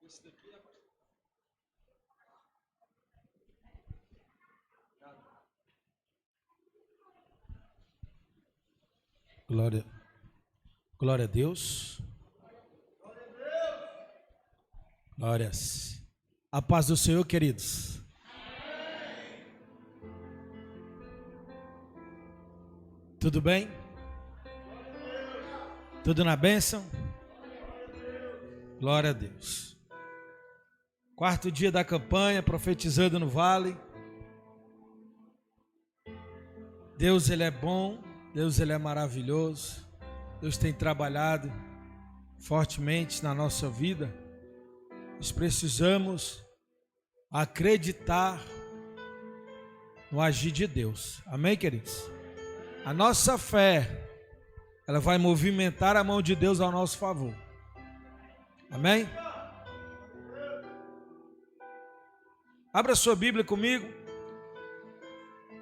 Esse daqui é... Glória a Deus. Glórias. A paz do Senhor, queridos. Tudo bem? Tudo na bênção? Glória a Deus. Quarto dia da campanha, profetizando no vale. Deus, Ele é bom. Deus, Ele é maravilhoso. Deus tem trabalhado fortemente na nossa vida. Nós precisamos acreditar no agir de Deus. Amém, queridos? A nossa fé, ela vai movimentar a mão de Deus ao nosso favor. Amém? Abra sua Bíblia comigo.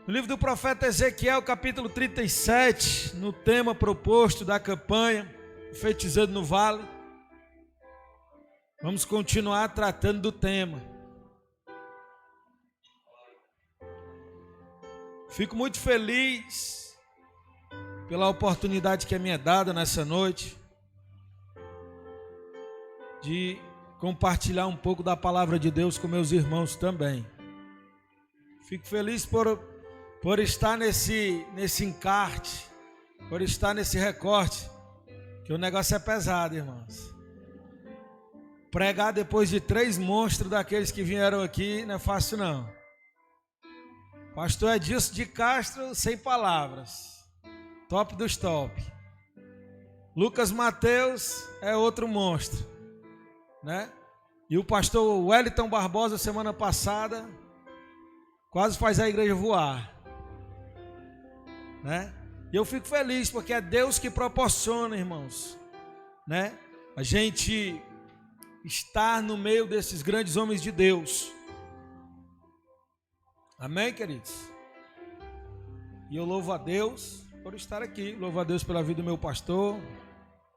No livro do profeta Ezequiel, capítulo 37, no tema proposto da campanha, profetizando no vale. Vamos continuar tratando do tema. Fico muito feliz pela oportunidade que me é dada nessa noite de compartilhar um pouco da palavra de Deus com meus irmãos também. Fico feliz por estar nesse encarte, por estar nesse recorte, que o negócio é pesado, irmãos. Pregar depois de 3 monstros daqueles que vieram aqui não é fácil não. Pastor Edilson de Castro, sem palavras. Top dos top. Lucas Mateus é outro monstro, né? E o pastor Wellington Barbosa, semana passada, quase faz a igreja voar, né? E eu fico feliz porque é Deus que proporciona, irmãos, né? A gente estar no meio desses grandes homens de Deus. Amém, queridos? E eu louvo a Deus por estar aqui. Louvo a Deus pela vida do meu pastor,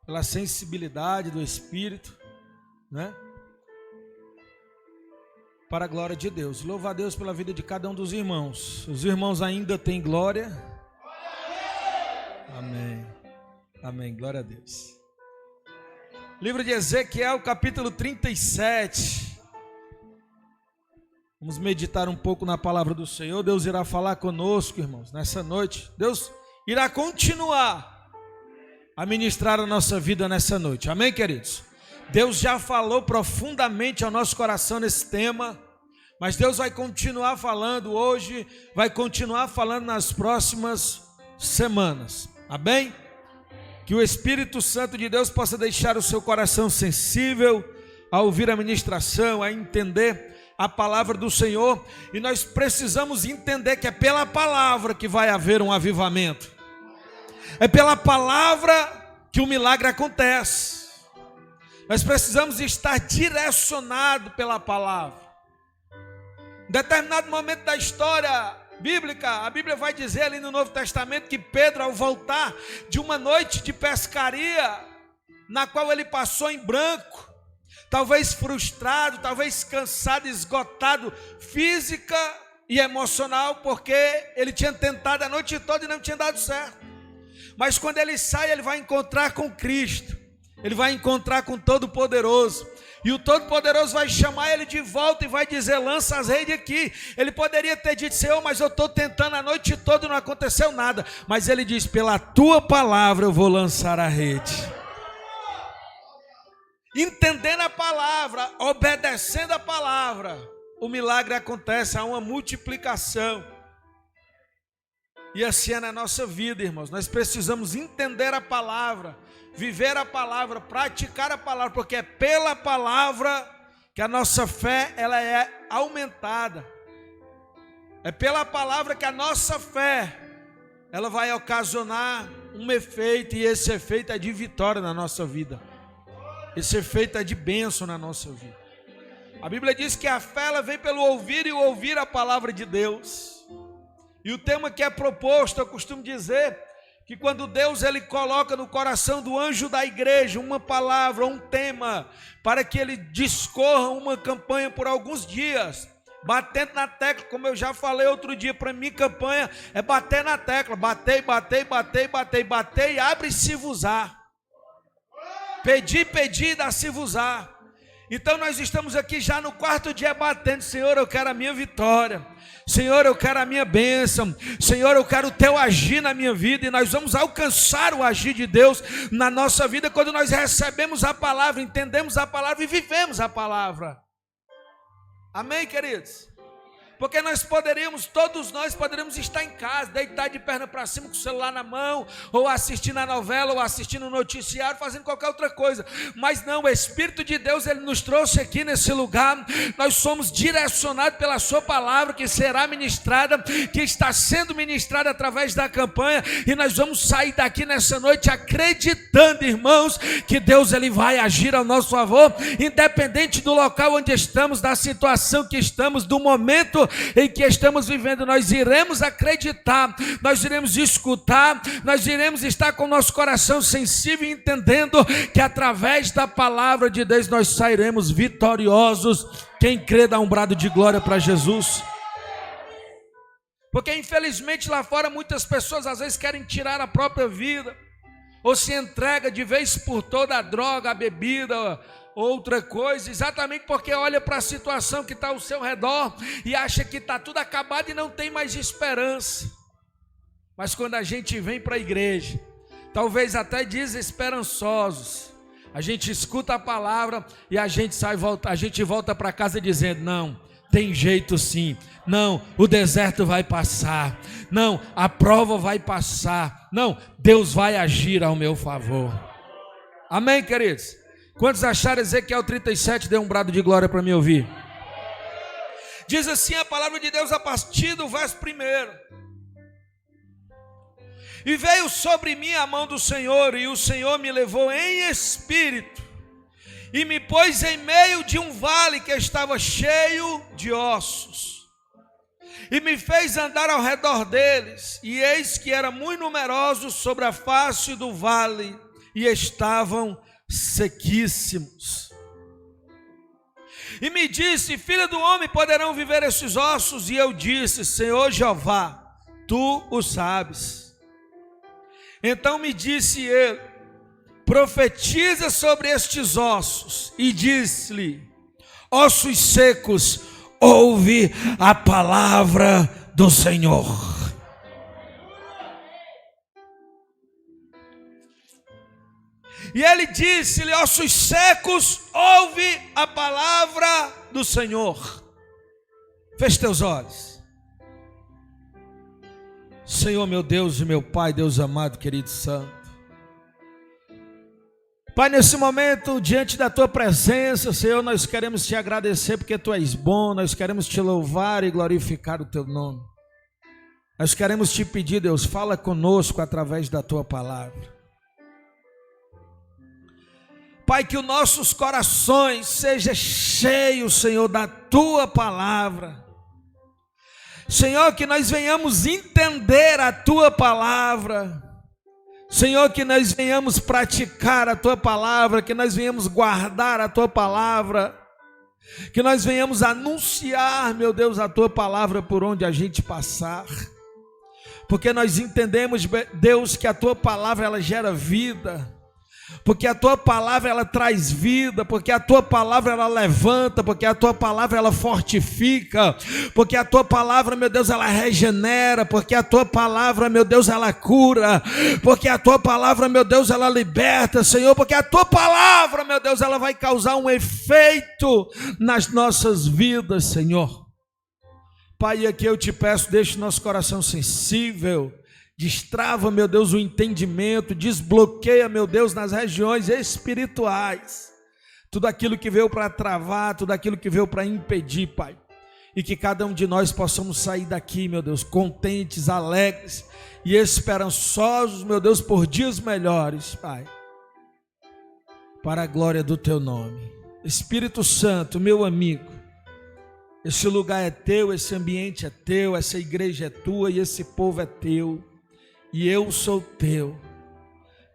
pela sensibilidade do Espírito, né? Para a glória de Deus. Louvo a Deus pela vida de cada um dos irmãos. Os irmãos ainda têm glória? Amém. Amém. Glória a Deus. Livro de Ezequiel, capítulo 37. Vamos meditar um pouco na palavra do Senhor. Deus irá falar conosco, irmãos, nessa noite. Deus irá continuar a ministrar a nossa vida nessa noite. Amém, queridos? Deus já falou profundamente ao nosso coração nesse tema, mas Deus vai continuar falando hoje, vai continuar falando nas próximas semanas. Amém? Que o Espírito Santo de Deus possa deixar o seu coração sensível a ouvir a ministração, a entender a palavra do Senhor. E nós precisamos entender que é pela palavra que vai haver um avivamento. É pela palavra que o milagre acontece. Nós precisamos estar direcionados pela palavra. Em determinado momento da história bíblica, a Bíblia vai dizer ali no Novo Testamento que Pedro, ao voltar de uma noite de pescaria, na qual ele passou em branco, talvez frustrado, talvez cansado, esgotado, física e emocional, porque ele tinha tentado a noite toda e não tinha dado certo. Mas quando ele sai, ele vai encontrar com Cristo, ele vai encontrar com o Todo-Poderoso, e o Todo-Poderoso vai chamar ele de volta e vai dizer: lança as redes aqui. Ele poderia ter dito: Senhor, mas eu estou tentando a noite toda e não aconteceu nada. Mas ele diz: pela tua palavra eu vou lançar a rede. Entendendo a palavra, obedecendo a palavra, o milagre acontece, há uma multiplicação. E assim é na nossa vida, irmãos. Nós precisamos entender a palavra, viver a palavra, praticar a palavra, porque é pela palavra que a nossa fé ela é aumentada. É pela palavra que a nossa fé ela vai ocasionar um efeito, e esse efeito é de vitória na nossa vida. Esse efeito é de bênção na nossa vida. A Bíblia diz que a fé ela vem pelo ouvir e ouvir a palavra de Deus. E o tema que é proposto, eu costumo dizer que quando Deus ele coloca no coração do anjo da igreja uma palavra, um tema, para que ele discorra uma campanha por alguns dias, batendo na tecla, como eu já falei outro dia, para mim campanha é bater na tecla, bater e abre-se-vos-á, pedir, dá-se-vos-á. Então nós estamos aqui já no quarto dia batendo: Senhor, eu quero a minha vitória, Senhor, eu quero a minha bênção, Senhor, eu quero o teu agir na minha vida. E nós vamos alcançar o agir de Deus na nossa vida quando nós recebemos a palavra, entendemos a palavra e vivemos a palavra. Amém, queridos? Porque todos nós poderíamos estar em casa, deitado de perna para cima com o celular na mão, ou assistindo a novela, ou assistindo o noticiário, fazendo qualquer outra coisa. Mas não, o Espírito de Deus, ele nos trouxe aqui nesse lugar. Nós somos direcionados pela sua palavra, que será ministrada, que está sendo ministrada através da campanha. E nós vamos sair daqui nessa noite acreditando, irmãos, que Deus ele vai agir ao nosso favor, independente do local onde estamos, da situação que estamos, do momento em que estamos vivendo. Nós iremos acreditar, nós iremos escutar, nós iremos estar com o nosso coração sensível, entendendo que através da palavra de Deus nós sairemos vitoriosos. Quem crê dá um brado de glória para Jesus. Porque infelizmente lá fora muitas pessoas às vezes querem tirar a própria vida, ou se entrega de vez por toda a droga, a bebida, outra coisa, exatamente porque olha para a situação que está ao seu redor e acha que está tudo acabado e não tem mais esperança. Mas quando a gente vem para a igreja, talvez até desesperançosos, a gente escuta a palavra e a gente volta para casa dizendo: não, tem jeito sim, não, o deserto vai passar, não, a prova vai passar, não, Deus vai agir ao meu favor. Amém, queridos? Quantos acharam Ezequiel 37? Dê um brado de glória para me ouvir. Diz assim a palavra de Deus a partir do verso 1: E veio sobre mim a mão do Senhor, e o Senhor me levou em espírito, e me pôs em meio de um vale que estava cheio de ossos, e me fez andar ao redor deles, e eis que eram muito numerosos sobre a face do vale, e estavam sequíssimos. E me disse: filho do homem, poderão viver estes ossos? E eu disse: Senhor Jeová, tu o sabes. Então me disse ele: profetiza sobre estes ossos. E disse-lhe: ossos secos, ouve a palavra do Senhor. E ele disse-lhe: ossos secos, ouve a palavra do Senhor. Feche teus olhos. Senhor, meu Deus e meu Pai, Deus amado, querido santo. Pai, nesse momento, diante da tua presença, Senhor, nós queremos te agradecer porque tu és bom, nós queremos te louvar e glorificar o teu nome. Nós queremos te pedir, Deus, fala conosco através da tua palavra. Pai, que os nossos corações sejam cheios, Senhor, da tua palavra. Senhor, que nós venhamos entender a tua palavra. Senhor, que nós venhamos praticar a tua palavra, que nós venhamos guardar a tua palavra, que nós venhamos anunciar, meu Deus, a tua palavra por onde a gente passar. Porque nós entendemos, Deus, que a tua palavra ela gera vida. Porque a tua palavra ela traz vida, porque a tua palavra ela levanta, porque a tua palavra ela fortifica, porque a tua palavra, meu Deus, ela regenera, porque a tua palavra, meu Deus, ela cura, porque a tua palavra, meu Deus, ela liberta, Senhor, porque a tua palavra, meu Deus, ela vai causar um efeito nas nossas vidas, Senhor. Pai, aqui eu te peço, deixa o nosso coração sensível, destrava, meu Deus, o entendimento, desbloqueia, meu Deus, nas regiões espirituais, tudo aquilo que veio para travar, tudo aquilo que veio para impedir, Pai, e que cada um de nós possamos sair daqui, meu Deus, contentes, alegres e esperançosos, meu Deus, por dias melhores, Pai, para a glória do teu nome. Espírito Santo, meu amigo, esse lugar é teu, esse ambiente é teu, essa igreja é tua e esse povo é teu. e eu sou teu.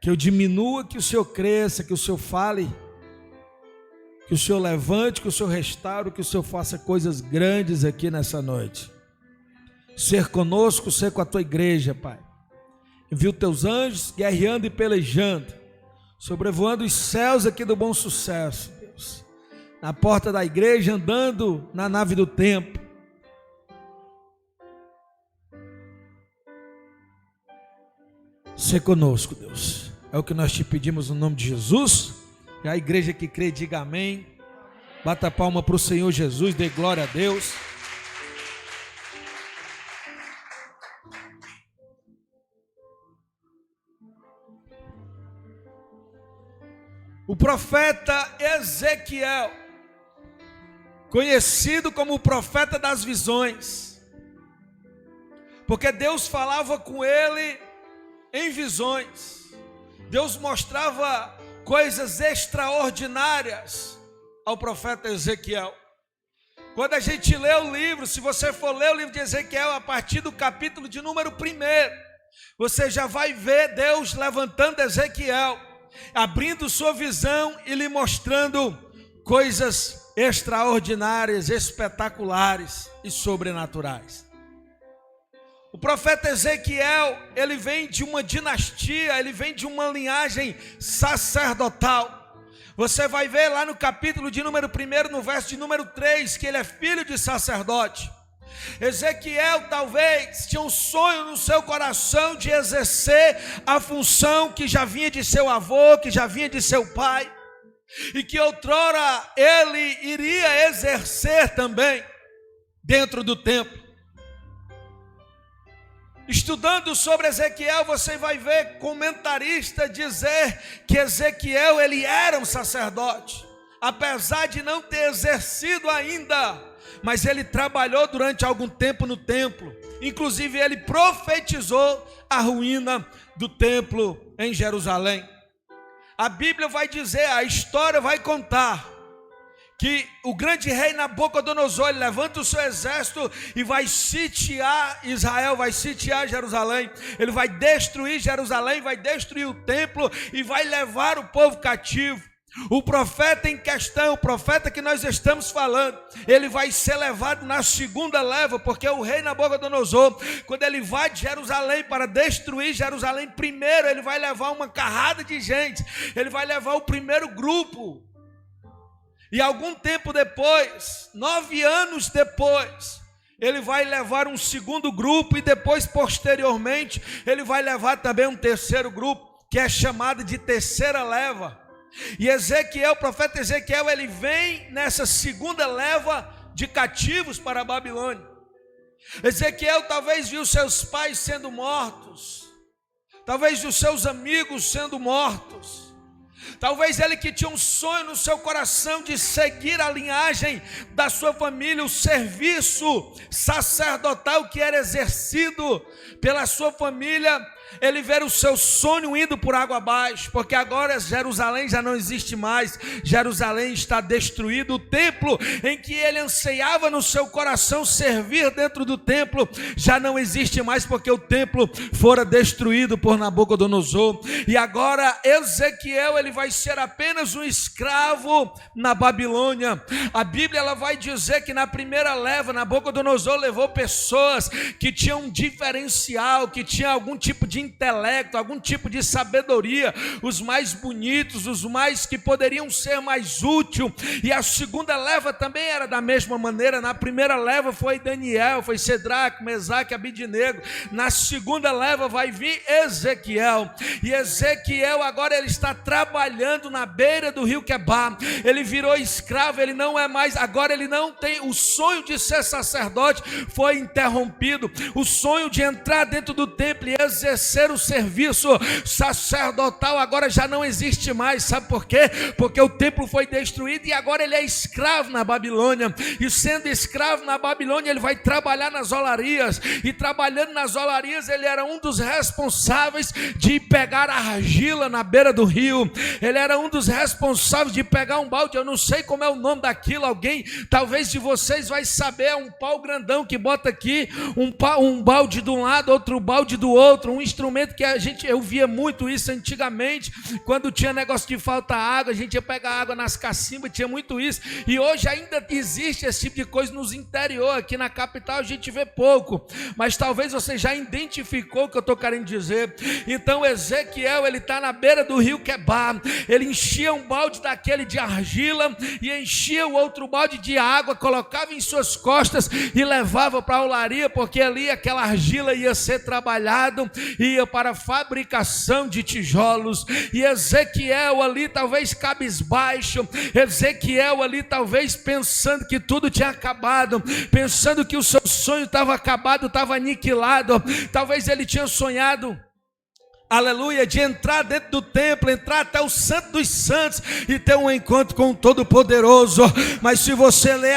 Que eu diminua, que o Senhor cresça, que o Senhor fale, que o Senhor levante, que o Senhor restaure, que o Senhor faça coisas grandes aqui nessa noite. Ser conosco, ser com a tua igreja, Pai. Envia os teus anjos guerreando e pelejando, sobrevoando os céus aqui do Bom Sucesso, Deus. Na porta da igreja, andando na nave do tempo. Ser conosco, Deus. É o que nós te pedimos no nome de Jesus. E a igreja que crê, diga amém. Bata a palma para o Senhor Jesus, dê glória a Deus. O profeta Ezequiel, conhecido como o profeta das visões, porque Deus falava com ele em visões. Deus mostrava coisas extraordinárias ao profeta Ezequiel. Quando a gente lê o livro, se você for ler o livro de Ezequiel, a partir do capítulo de número 1, você já vai ver Deus levantando Ezequiel, abrindo sua visão e lhe mostrando coisas extraordinárias, espetaculares e sobrenaturais. O profeta Ezequiel, ele vem de uma dinastia, ele vem de uma linhagem sacerdotal. Você vai ver lá no capítulo de número 1, no verso de número 3, que ele é filho de sacerdote. Ezequiel talvez tinha um sonho no seu coração de exercer a função que já vinha de seu avô, que já vinha de seu pai, e que outrora ele iria exercer também dentro do templo. Estudando sobre Ezequiel, você vai ver comentarista dizer que Ezequiel ele era um sacerdote, apesar de não ter exercido ainda, mas ele trabalhou durante algum tempo no templo. Inclusive ele profetizou a ruína do templo em Jerusalém. A Bíblia vai dizer, a história vai contar que o grande rei Nabucodonosor ele levanta o seu exército e vai sitiar Israel, vai sitiar Jerusalém. Ele vai destruir Jerusalém, vai destruir o templo e vai levar o povo cativo. O profeta em questão, o profeta que nós estamos falando, ele vai ser levado na segunda leva, porque o rei Nabucodonosor, quando ele vai de Jerusalém para destruir Jerusalém, primeiro ele vai levar uma carrada de gente, ele vai levar o primeiro grupo. E algum tempo depois, 9 anos depois, ele vai levar um segundo grupo e depois, posteriormente, ele vai levar também um terceiro grupo, que é chamado de terceira leva. E Ezequiel, o profeta Ezequiel, ele vem nessa segunda leva de cativos para a Babilônia. Ezequiel talvez viu seus pais sendo mortos, talvez viu seus amigos sendo mortos. Talvez ele que tinha um sonho no seu coração de seguir a linhagem da sua família, o serviço sacerdotal que era exercido pela sua família, ele vê o seu sonho indo por água abaixo, porque agora Jerusalém já não existe mais, Jerusalém está destruído, o templo em que ele anseiava no seu coração servir dentro do templo, já não existe mais, porque o templo fora destruído por Nabucodonosor, e agora Ezequiel ele vai ser apenas um escravo na Babilônia. A Bíblia ela vai dizer que na primeira leva, Nabucodonosor levou pessoas que tinham um diferencial, que tinham algum tipo de intelecto, algum tipo de sabedoria, os mais bonitos, os mais que poderiam ser mais úteis. E a segunda leva também era da mesma maneira. Na primeira leva foi Daniel, foi Cedraque, Mesaque, Abidnego. Na segunda leva vai vir Ezequiel. E Ezequiel agora ele está trabalhando na beira do rio Quebar. Ele virou escravo, ele não é mais, agora ele não tem o sonho de ser sacerdote, foi interrompido. O sonho de entrar dentro do templo e exercer o serviço sacerdotal agora já não existe mais. Sabe por quê? Porque o templo foi destruído e agora ele é escravo na Babilônia. E sendo escravo na Babilônia, ele vai trabalhar nas olarias. E trabalhando nas olarias, ele era um dos responsáveis de pegar argila na beira do rio. Ele era um dos responsáveis de pegar um balde. Eu não sei como é o nome daquilo. Alguém, talvez de vocês vai saber. É um pau grandão que bota aqui um balde de um lado, outro balde do outro, um instrumento que eu via muito isso antigamente, quando tinha negócio de falta água, a gente ia pegar água nas cacimbas, tinha muito isso, e hoje ainda existe esse tipo de coisa nos interior, aqui na capital a gente vê pouco, mas talvez você já identificou o que eu estou querendo dizer. Então Ezequiel, ele está na beira do rio Quebar, ele enchia um balde daquele de argila, e enchia o outro balde de água, colocava em suas costas, e levava para a olaria, porque ali aquela argila ia ser trabalhado, ia para a fabricação de tijolos. E Ezequiel ali talvez cabisbaixo, Ezequiel ali talvez pensando que tudo tinha acabado, pensando que o seu sonho estava acabado, estava aniquilado. Talvez ele tinha sonhado, aleluia, de entrar dentro do templo, entrar até o Santo dos Santos e ter um encontro com o Todo-Poderoso. Mas se você ler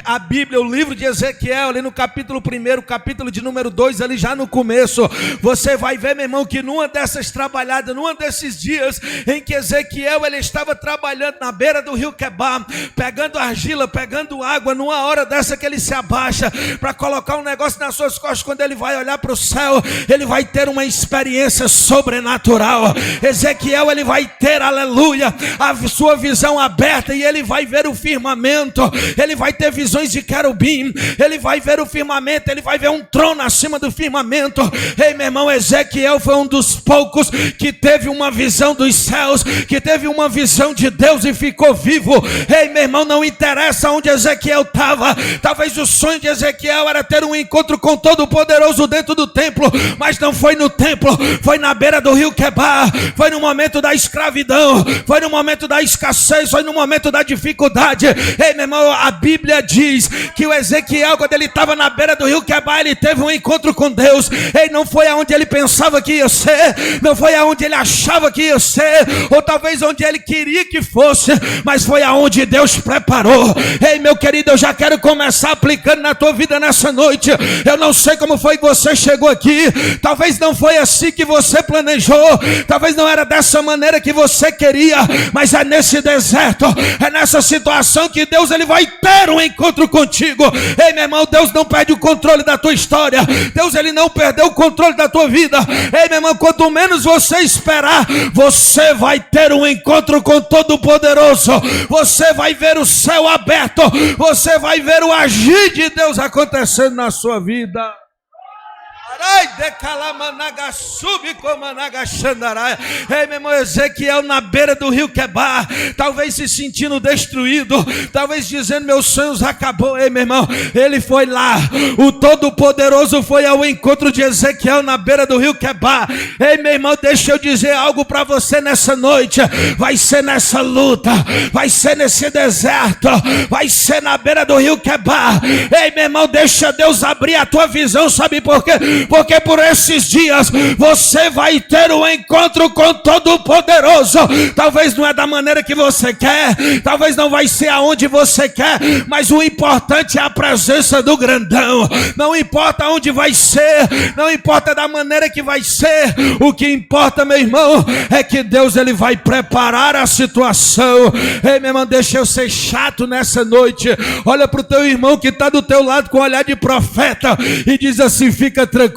a Bíblia, o livro de Ezequiel, ali no capítulo 1, capítulo de número 2, ali já no começo, você vai ver, meu irmão, que numa dessas trabalhadas, numa desses dias em que Ezequiel, ele estava trabalhando na beira do rio Quebar, pegando argila, pegando água, numa hora dessa que ele se abaixa para colocar um negócio nas suas costas, quando ele vai olhar para o céu, ele vai ter uma experiência sobrenatural. Ezequiel, ele vai ter, aleluia, a sua visão aberta, e ele vai ver o firmamento, ele vai ter visões de querubim, ele vai ver o firmamento, ele vai ver um trono acima do firmamento. Ei, meu irmão, Ezequiel foi um dos poucos que teve uma visão dos céus, que teve uma visão de Deus e ficou vivo. Ei, meu irmão, não interessa onde Ezequiel estava, talvez o sonho de Ezequiel era ter um encontro com Todo-Poderoso dentro do templo, mas não foi no templo, foi na beira do rio Quebar, foi no momento da escravidão, foi no momento da escassez, foi no momento da dificuldade. Ei, meu irmão, a Bíblia diz que o Ezequiel, quando ele estava na beira do rio Quebar, ele teve um encontro com Deus. Ei, não foi aonde ele pensava que ia ser, não foi aonde ele achava que ia ser, ou talvez onde ele queria que fosse, mas foi aonde Deus preparou. Ei, meu querido, eu já quero começar aplicando na tua vida nessa noite. Eu não sei como foi que você chegou aqui, talvez não foi assim que você planejou, talvez não era dessa maneira que você queria, mas é nesse deserto, é nessa situação que Deus, ele vai ter um encontro contigo. Ei, meu irmão, Deus não perde o controle da tua história, Deus, ele não perdeu o controle da tua vida. Ei, meu irmão, quanto menos você esperar, você vai ter um encontro com Todo-Poderoso, você vai ver o céu aberto, você vai ver o agir de Deus acontecendo na sua vida. Ei, meu irmão, Ezequiel na beira do rio Quebar, talvez se sentindo destruído, talvez dizendo, meus sonhos acabou. Ei, meu irmão, ele foi lá, o Todo-Poderoso foi ao encontro de Ezequiel na beira do rio Quebar. Ei, meu irmão, deixa eu dizer algo para você nessa noite, vai ser nessa luta, vai ser nesse deserto, vai ser na beira do rio Quebar. Ei, meu irmão, deixa Deus abrir a tua visão, sabe por quê? Porque por esses dias você vai ter um encontro com Todo-Poderoso. Talvez não é da maneira que você quer, talvez não vai ser aonde você quer, mas o importante é a presença do grandão. Não importa onde vai ser, não importa da maneira que vai ser, o que importa, meu irmão, é que Deus, ele vai preparar a situação. Ei, meu irmão, deixa eu ser chato nessa noite. Olha para o teu irmão que está do teu lado com olhar de profeta e diz assim, fica tranquilo,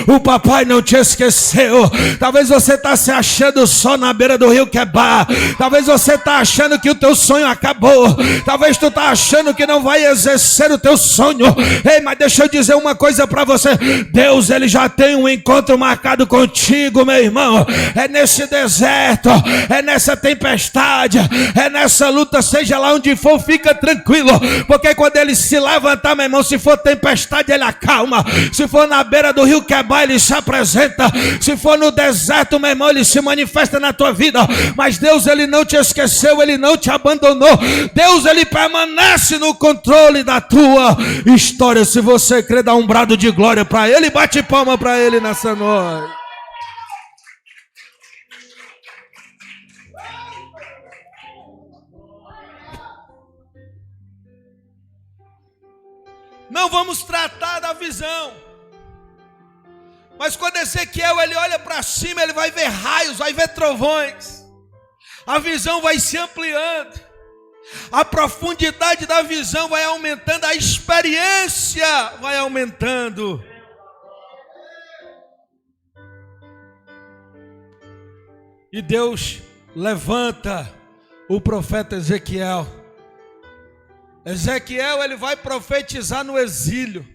o papai não te esqueceu. Talvez você está se achando só na beira do rio Quebar, talvez você está achando que o teu sonho acabou, talvez tu está achando que não vai exercer o teu sonho. Ei, mas deixa eu dizer uma coisa para você, Deus, ele já tem um encontro marcado contigo, meu irmão. É nesse deserto, é nessa tempestade, é nessa luta, seja lá onde for, fica tranquilo, porque quando ele se levantar, meu irmão, se for tempestade, ele acalma, se for na beira do rio Quebar, ele se apresenta, se for no deserto, meu irmão, ele se manifesta na tua vida. Mas Deus, ele não te esqueceu, ele não te abandonou. Deus, ele permanece no controle da tua história. Se você crê, dá um brado de glória para ele, bate palma para ele nessa noite. Não vamos tratar da visão, mas quando Ezequiel, ele olha para cima, ele vai ver raios, vai ver trovões, a visão vai se ampliando, a profundidade da visão vai aumentando, a experiência vai aumentando. E Deus levanta o profeta Ezequiel. Ezequiel, ele vai profetizar no exílio.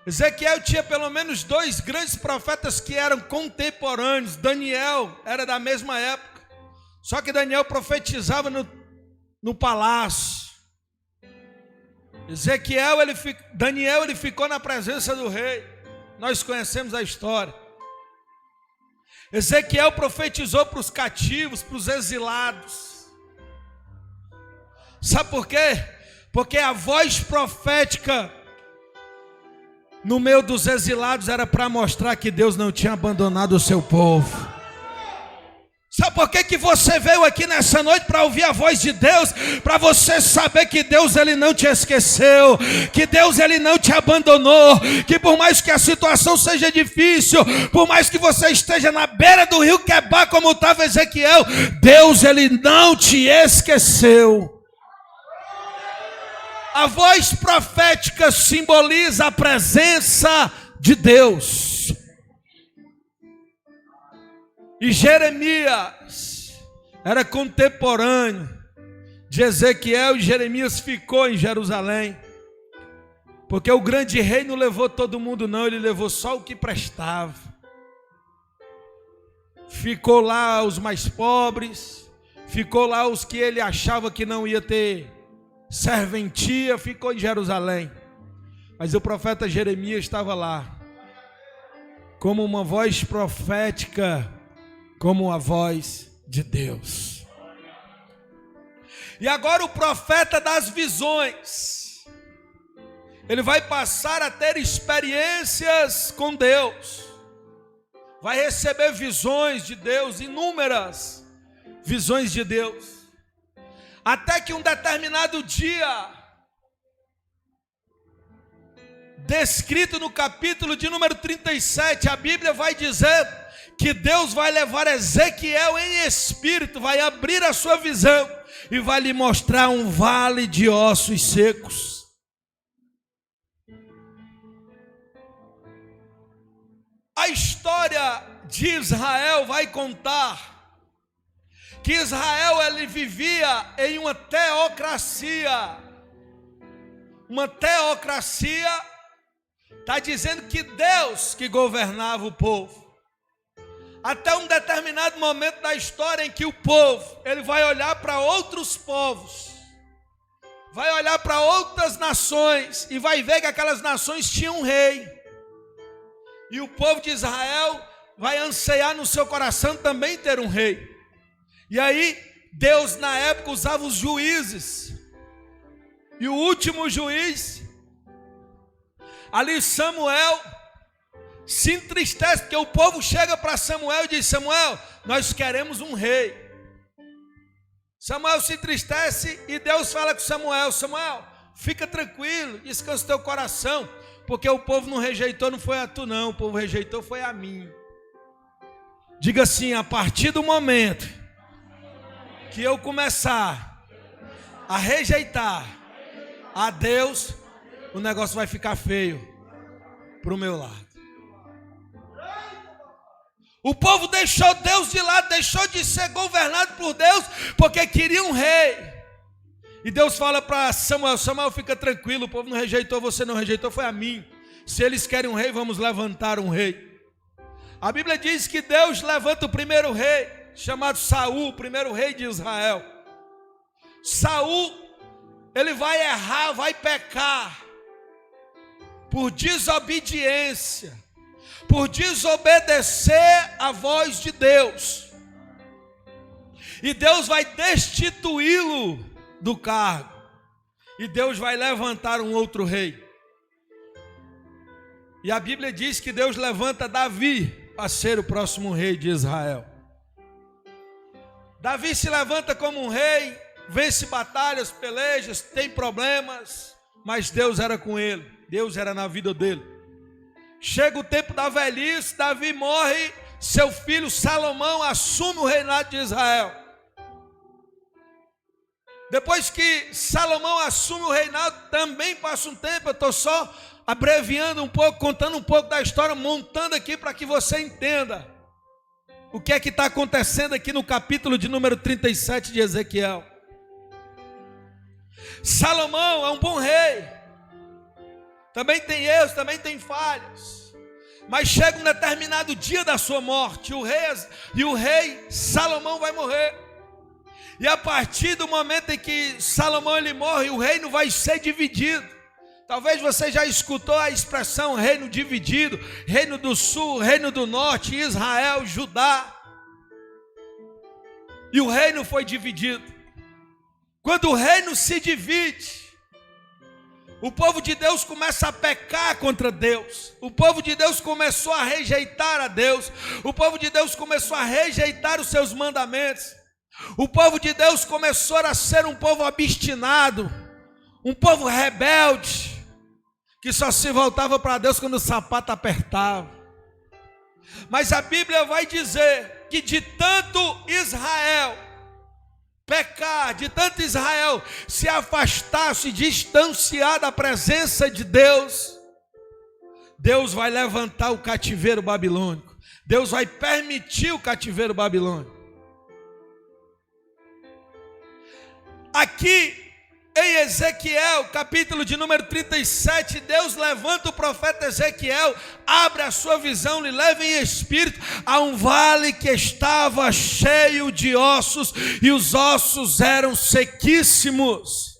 Ezequiel tinha pelo menos 2 grandes profetas que eram contemporâneos. Daniel era da mesma época, só que Daniel profetizava no palácio. Daniel ele ficou na presença do rei. Nós conhecemos a história. Ezequiel profetizou para os cativos, para os exilados. Sabe por quê? Porque a voz profética no meio dos exilados era para mostrar que Deus não tinha abandonado o seu povo. Sabe por que você veio aqui nessa noite? Para ouvir a voz de Deus, para você saber que Deus ele não te esqueceu, que Deus ele não te abandonou, que por mais que a situação seja difícil, por mais que você esteja na beira do rio Quebar como estava Ezequiel, Deus ele não te esqueceu. A voz profética simboliza a presença de Deus. E Jeremias era contemporâneo de Ezequiel, e Jeremias ficou em Jerusalém, porque o grande rei não levou todo mundo não, ele levou só o que prestava. Ficou lá os mais pobres, ficou lá os que ele achava que não ia ter serventia, ficou em Jerusalém. Mas o profeta Jeremias estava lá, como uma voz profética, como a voz de Deus. E agora o profeta das visões, ele vai passar a ter experiências com Deus, vai receber visões de Deus, inúmeras visões de Deus, até que um determinado dia, descrito no capítulo de número 37, a Bíblia vai dizer que Deus vai levar Ezequiel em espírito, vai abrir a sua visão e vai lhe mostrar um vale de ossos secos. A história de Israel vai contar que Israel ele vivia em uma teocracia. Uma teocracia está dizendo que Deus que governava o povo. Até um determinado momento da história em que o povo, ele vai olhar para outros povos, vai olhar para outras nações e vai ver que aquelas nações tinham um rei. E o povo de Israel vai anseiar no seu coração também ter um rei. E aí, Deus na época usava os juízes. E o último juiz, ali Samuel, se entristece, porque o povo chega para Samuel e diz: Samuel, nós queremos um rei. Samuel se entristece e Deus fala com Samuel: Samuel, fica tranquilo, descansa o teu coração, porque o povo não rejeitou, não foi a tu não, o povo rejeitou foi a mim. Diga assim: a partir do momento que eu começar a rejeitar a Deus, o negócio vai ficar feio para o meu lado. O povo deixou Deus de lado, deixou de ser governado por Deus, porque queria um rei. E Deus fala para Samuel: Samuel, fica tranquilo, o povo não rejeitou, você não rejeitou, foi a mim. Se eles querem um rei, vamos levantar um rei. A Bíblia diz que Deus levanta o primeiro rei, chamado Saul, o primeiro rei de Israel. Saul, ele vai errar, vai pecar, por desobediência, por desobedecer a voz de Deus. E Deus vai destituí-lo do cargo. E Deus vai levantar um outro rei. E a Bíblia diz que Deus levanta Davi para ser o próximo rei de Israel. Davi se levanta como um rei, vence batalhas, pelejas, tem problemas, mas Deus era com ele, Deus era na vida dele. Chega o tempo da velhice, Davi morre, seu filho Salomão assume o reinado de Israel. Depois que Salomão assume o reinado, também passa um tempo, eu estou só abreviando um pouco, contando um pouco da história, montando aqui para que você entenda. o que é que está acontecendo aqui no capítulo de número 37 de Ezequiel. Salomão é um bom rei, também tem erros, também tem falhas, mas chega um determinado dia da sua morte, o rei Salomão vai morrer, e a partir do momento em que Salomão ele morre, o reino vai ser dividido. Talvez você já escutou a expressão reino dividido, reino do sul, reino do norte, Israel, Judá. E o reino foi dividido. Quando o reino se divide, o povo de Deus começa a pecar contra Deus. O povo de Deus começou a rejeitar a Deus. O povo de Deus começou a rejeitar os seus mandamentos. O povo de Deus começou a ser um povo obstinado, um povo rebelde, que só se voltava para Deus quando o sapato apertava. Mas a Bíblia vai dizer que de tanto Israel pecar, de tanto Israel se afastar, se distanciar da presença de Deus, Deus vai levantar o cativeiro babilônico. Deus vai permitir o cativeiro babilônico. Aqui em Ezequiel, capítulo de número 37, Deus levanta o profeta Ezequiel, abre a sua visão, lhe leva em espírito a um vale que estava cheio de ossos, e os ossos eram sequíssimos.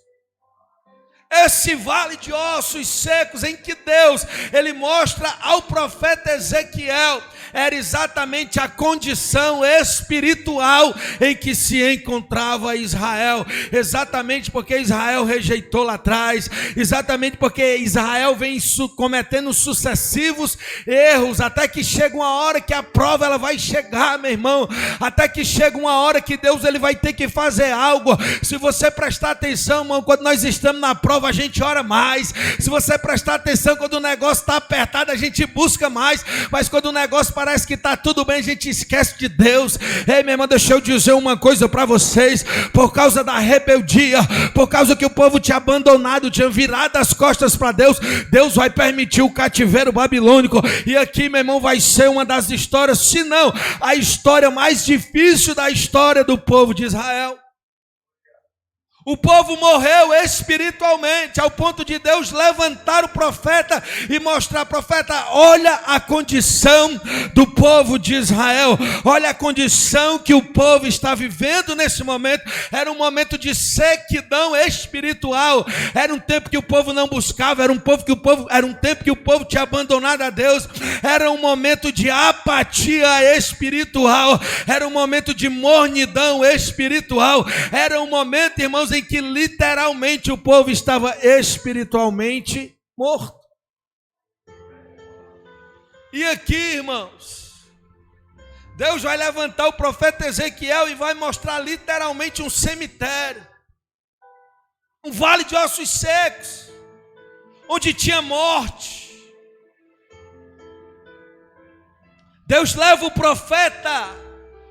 Esse vale de ossos secos em que Deus, ele mostra ao profeta Ezequiel, era exatamente a condição espiritual em que se encontrava Israel, exatamente porque Israel rejeitou lá atrás, exatamente porque Israel vem cometendo sucessivos erros, até que chega uma hora que a prova ela vai chegar, meu irmão, até que chega uma hora que Deus ele vai ter que fazer algo. Se você prestar atenção, irmão, quando nós estamos na prova, a gente ora mais. Se você prestar atenção, quando o negócio está apertado, a gente busca mais. Mas quando o negócio parece que está tudo bem, a gente esquece de Deus. Ei, minha irmã, deixa eu dizer uma coisa para vocês. Por causa da rebeldia, por causa que o povo tinha abandonado, tinha virado as costas para Deus, Deus vai permitir o cativeiro babilônico. E aqui, meu irmão, vai ser uma das histórias, se não a história mais difícil da história do povo de Israel. O povo morreu espiritualmente, ao ponto de Deus levantar o profeta e mostrar: profeta, olha a condição do povo de Israel, olha a condição que o povo está vivendo nesse momento. Era um momento de sequidão espiritual, era um tempo que o povo não buscava, era um tempo que o povo tinha abandonado a Deus, era um momento de apatia espiritual, era um momento de mornidão espiritual, era um momento, irmãos, em que literalmente o povo estava espiritualmente morto. E aqui, irmãos, Deus vai levantar o profeta Ezequiel e vai mostrar literalmente um cemitério, um vale de ossos secos, onde tinha morte. Deus leva o profeta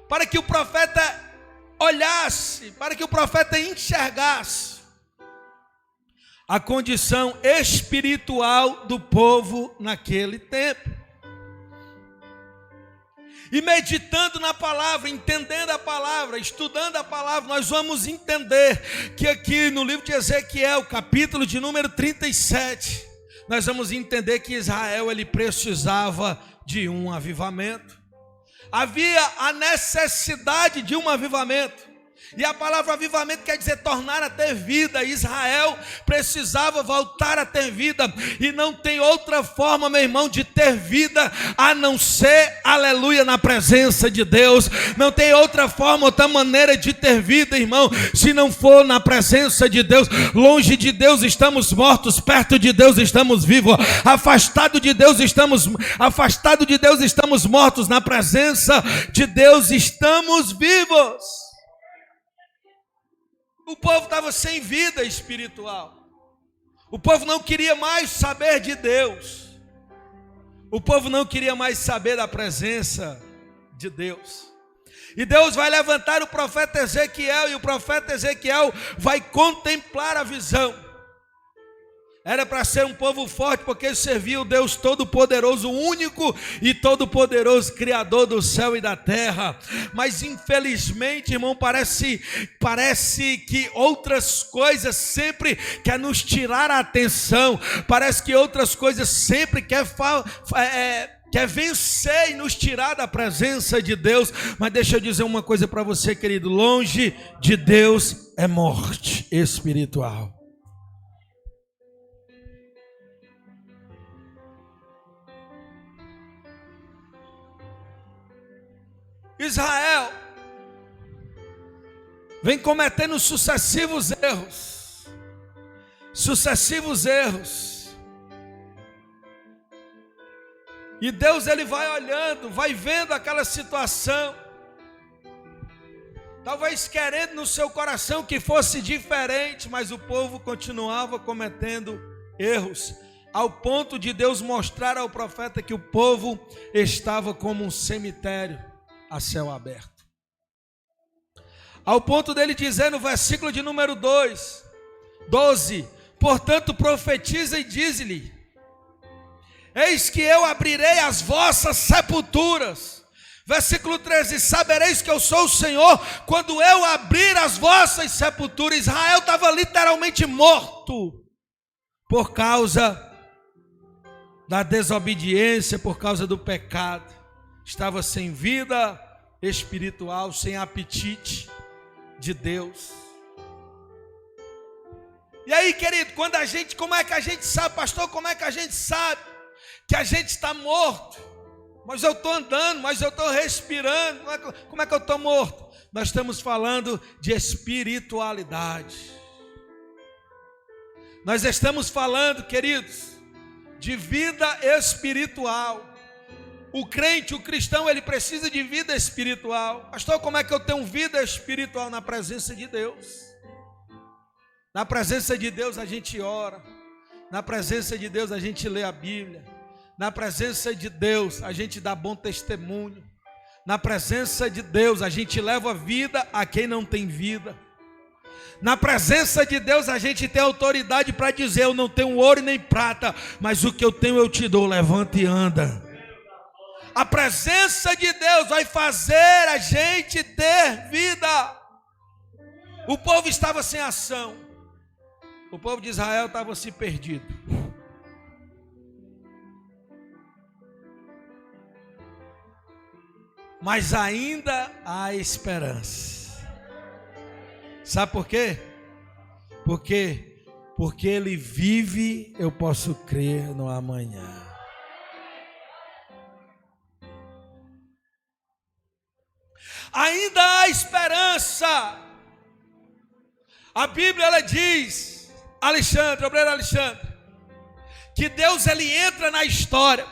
para que o profeta olhasse, para que o profeta enxergasse a condição espiritual do povo naquele tempo. E meditando na palavra, entendendo a palavra, estudando a palavra, nós vamos entender que aqui no livro de Ezequiel, capítulo de número 37, nós vamos entender que Israel ele precisava de um avivamento. Havia a necessidade de um avivamento. E a palavra avivamento quer dizer tornar a ter vida. Israel precisava voltar a ter vida. E não tem outra forma, meu irmão, de ter vida a não ser, aleluia, na presença de Deus. Não tem outra forma, outra maneira de ter vida, irmão, se não for na presença de Deus. Longe de Deus estamos mortos, perto de Deus estamos vivos. Afastado de Deus estamos mortos, na presença de Deus estamos vivos. O povo estava sem vida espiritual. O povo não queria mais saber de Deus. O povo não queria mais saber da presença de Deus. E Deus vai levantar o profeta Ezequiel, e o profeta Ezequiel vai contemplar a visão. Era para ser um povo forte, porque servia o Deus Todo-Poderoso, único e todo-poderoso, Criador do céu e da terra. Mas infelizmente, irmão, parece que outras coisas sempre quer nos tirar a atenção. Parece que outras coisas sempre quer vencer e nos tirar da presença de Deus. Mas deixa eu dizer uma coisa para você, querido: longe de Deus é morte espiritual. Israel vem cometendo sucessivos erros. E Deus, ele vai olhando, vai vendo aquela situação, talvez querendo no seu coração que fosse diferente, mas o povo continuava cometendo erros, ao ponto de Deus mostrar ao profeta que o povo estava como um cemitério a céu aberto. Ao ponto dele dizer no versículo de número 12: portanto profetiza e dize-lhe: eis que eu abrirei as vossas sepulturas. Versículo 13: sabereis que eu sou o Senhor, quando eu abrir as vossas sepulturas. Israel estava literalmente morto, por causa da desobediência, por causa do pecado. Estava sem vida espiritual, sem apetite de Deus. E aí, querido, como é que a gente sabe, pastor, como é que a gente sabe que a gente está morto? Mas eu estou andando, mas eu estou respirando, como é que eu estou morto? Nós estamos falando de espiritualidade. Nós estamos falando, queridos, de vida espiritual. O crente, o cristão, ele precisa de vida espiritual. Pastor, como é que eu tenho vida espiritual? Na presença de Deus. Na presença de Deus a gente ora. Na presença de Deus a gente lê a Bíblia. Na presença de Deus a gente dá bom testemunho. Na presença de Deus a gente leva vida a quem não tem vida. Na presença de Deus a gente tem autoridade para dizer: eu não tenho ouro nem prata, mas o que eu tenho eu te dou, levanta e anda. A presença de Deus vai fazer a gente ter vida. O povo estava sem ação. O povo de Israel estava se perdido. Mas ainda há esperança. Sabe por quê? Porque ele vive, eu posso crer no amanhã. Ainda há esperança. A Bíblia, ela diz, obreiro Alexandre, que Deus, ele entra na história.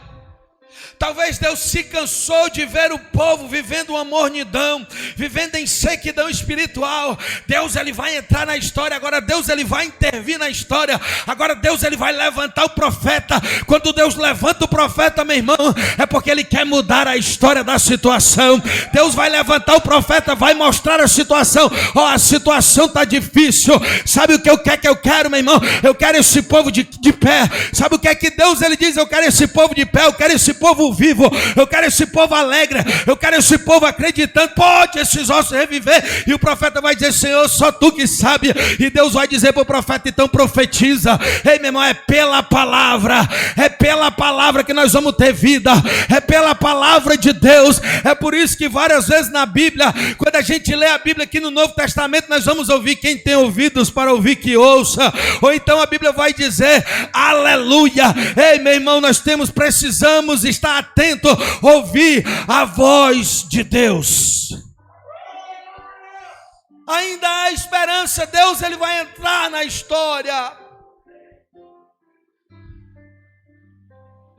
Talvez Deus se cansou de ver o povo vivendo uma mornidão, vivendo em sequidão espiritual. Deus, ele vai entrar na história. Agora Deus, ele vai intervir na história. Agora Deus, ele vai levantar o profeta. Quando Deus levanta o profeta, meu irmão, é porque ele quer mudar a história da situação. Deus vai levantar o profeta, vai mostrar a situação. A situação está difícil. Sabe o que eu quero, meu irmão? Eu quero esse povo de pé. Sabe o que é que Deus, ele diz? Eu quero esse povo de pé, eu quero esse povo vivo, eu quero esse povo alegre, eu quero esse povo acreditando. Pode esses ossos reviver? E o profeta vai dizer: Senhor, só tu que sabe. E Deus vai dizer para o profeta: então profetiza. Ei, meu irmão, é pela palavra que nós vamos ter vida, é pela palavra de Deus. É por isso que várias vezes na Bíblia, quando a gente lê a Bíblia aqui no Novo Testamento, nós vamos ouvir: quem tem ouvidos para ouvir, que ouça. Ou então a Bíblia vai dizer: aleluia. Ei, meu irmão, nós precisamos estar atento, ouvir a voz de Deus. Ainda há esperança. Deus, ele vai entrar na história.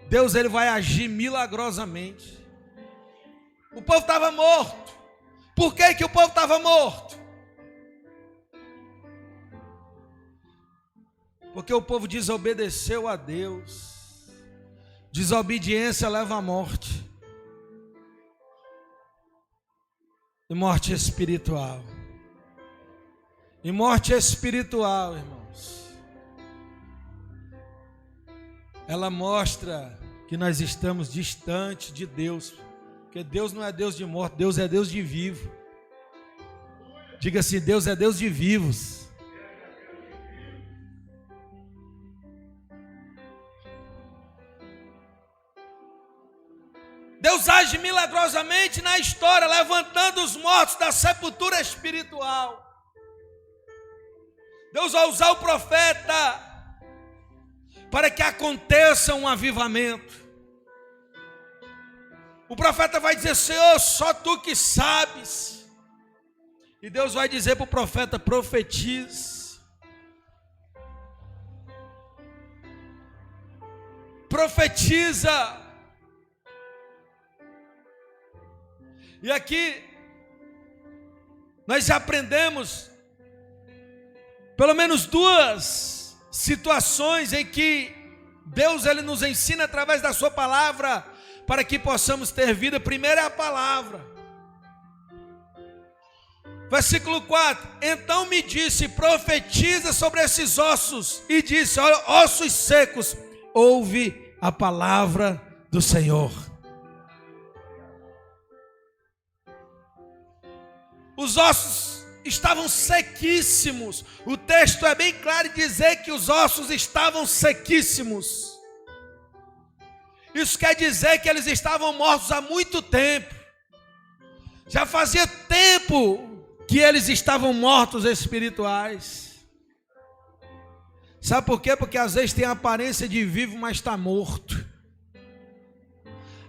Deus, ele vai agir milagrosamente. O povo estava morto. Por que o povo estava morto? Porque o povo desobedeceu a Deus. Desobediência leva à morte. E morte espiritual. E morte espiritual, irmãos, ela mostra que nós estamos distantes de Deus, porque Deus não é Deus de morto, Deus é Deus de vivo. Diga assim: Deus é Deus de vivos. Deus age milagrosamente na história, levantando os mortos da sepultura espiritual. Deus vai usar o profeta para que aconteça um avivamento. O profeta vai dizer: Senhor, só tu que sabes. E Deus vai dizer para o profeta: profetize. Profetiza. E aqui nós já aprendemos pelo menos duas situações em que Deus ele nos ensina através da sua palavra para que possamos ter vida. Primeiro é a palavra. Versículo 4: então me disse: profetiza sobre esses ossos. E disse: ossos secos, ouve a palavra do Senhor. Os ossos estavam sequíssimos. O texto é bem claro em dizer que os ossos estavam sequíssimos. Isso quer dizer que eles estavam mortos há muito tempo. Já fazia tempo que eles estavam mortos espirituais. Sabe por quê? Porque às vezes tem a aparência de vivo, mas está morto.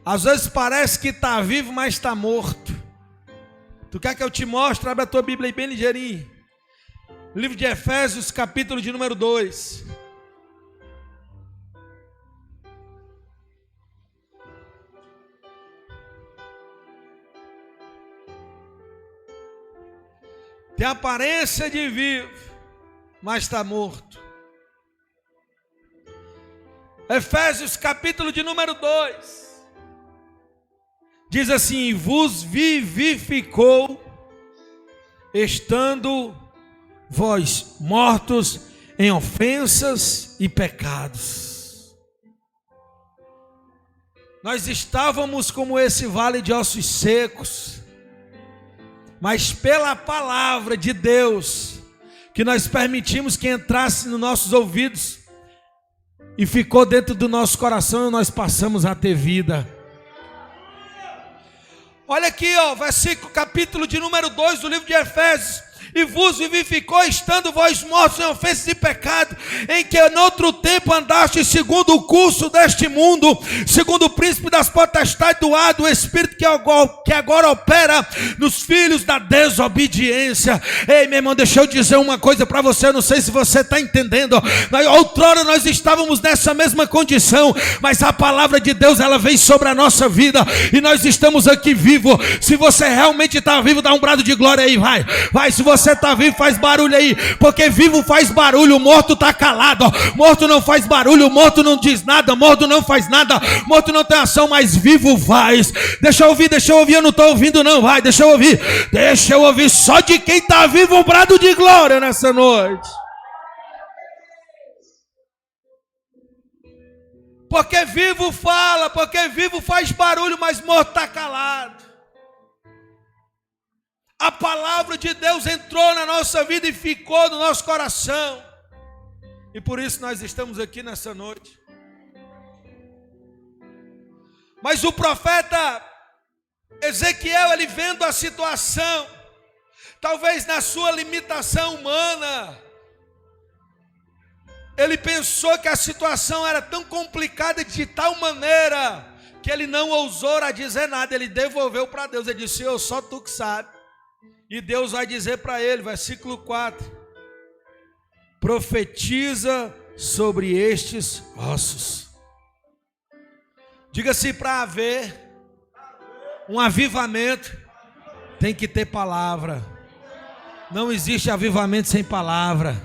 Às vezes parece que está vivo, mas está morto. Tu quer que eu te mostre? Abre a tua Bíblia aí bem ligeirinho. Livro de Efésios, capítulo de número 2. Tem aparência de vivo, mas está morto. Efésios, capítulo de número 2. Diz assim: vos vivificou, estando vós mortos em ofensas e pecados. Nós estávamos como esse vale de ossos secos, mas pela palavra de Deus, que nós permitimos que entrasse nos nossos ouvidos e ficou dentro do nosso coração, nós passamos a ter vida. Olha aqui, versículo, capítulo de número 2 do livro de Efésios. E vos vivificou, estando vós mortos em ofensas e pecado, em que em outro tempo andaste segundo o curso deste mundo, segundo o príncipe das potestades do ar, do espírito que agora opera nos filhos da desobediência. Ei, meu irmão, deixa eu dizer uma coisa para você, eu não sei se você está entendendo. Outrora nós estávamos nessa mesma condição, mas a palavra de Deus, ela vem sobre a nossa vida, e nós estamos aqui vivos. Se você realmente está vivo, dá um brado de glória aí, vai, se você está vivo, faz barulho aí, porque vivo faz barulho, morto está calado, morto não faz barulho, morto não diz nada, morto não faz nada, morto não tem ação, mas vivo faz. Deixa eu ouvir, eu não estou ouvindo não, vai, deixa eu ouvir só de quem está vivo um brado de glória nessa noite. Porque vivo fala, porque vivo faz barulho, mas morto está calado. A palavra de Deus entrou na nossa vida e ficou no nosso coração. E por isso nós estamos aqui nessa noite. Mas o profeta Ezequiel, ele vendo a situação, talvez na sua limitação humana, ele pensou que a situação era tão complicada de tal maneira que ele não ousou a dizer nada. Ele devolveu para Deus, ele disse: Senhor, só tu que sabe. E Deus vai dizer para ele, versículo 4: profetiza sobre estes ossos. Diga-se, para haver um avivamento, tem que ter palavra. Não existe avivamento sem palavra.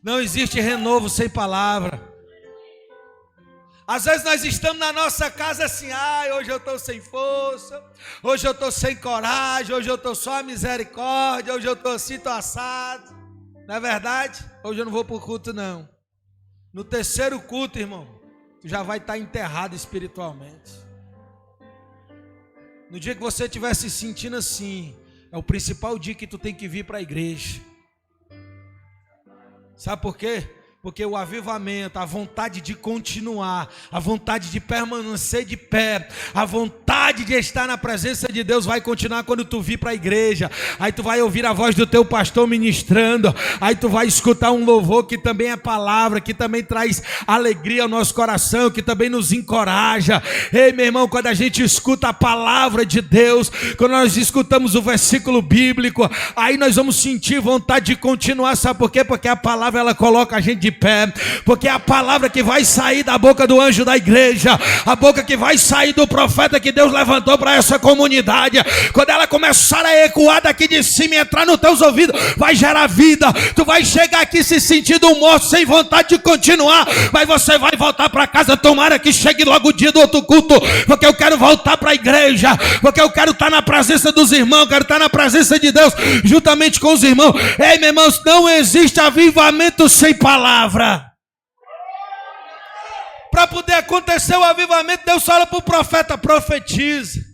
Não existe renovo sem palavra. Às vezes nós estamos na nossa casa assim: hoje eu estou sem força, hoje eu estou sem coragem, hoje eu estou só a misericórdia, hoje eu estou assim, estou assado. Não é verdade? Hoje eu não vou para o culto não. No terceiro culto, irmão, tu já vai estar enterrado espiritualmente. No dia que você estiver se sentindo assim, é o principal dia que tu tem que vir para a igreja. Sabe por quê? Porque o avivamento, a vontade de continuar, a vontade de permanecer de pé, a vontade de estar na presença de Deus vai continuar quando tu vir para a igreja. Aí tu vai ouvir a voz do teu pastor ministrando, aí tu vai escutar um louvor que também é palavra, que também traz alegria ao nosso coração, que também nos encoraja. Ei, meu irmão, quando a gente escuta a palavra de Deus, quando nós escutamos o versículo bíblico, aí nós vamos sentir vontade de continuar. Sabe por quê? Porque a palavra, ela coloca a gente de pé, porque é a palavra que vai sair da boca do anjo da igreja, a boca que vai sair do profeta que Deus levantou para essa comunidade, quando ela começar a ecoar daqui de cima e entrar nos teus ouvidos, vai gerar vida. Tu vai chegar aqui se sentindo morto, sem vontade de continuar, mas você vai voltar para casa. Tomara que chegue logo o dia do outro culto, porque eu quero voltar para a igreja, porque eu quero estar na presença dos irmãos, quero estar na presença de Deus, juntamente com os irmãos. Ei, meus irmãos, não existe avivamento sem palavra. Para poder acontecer o avivamento, Deus fala para o profeta: profetize.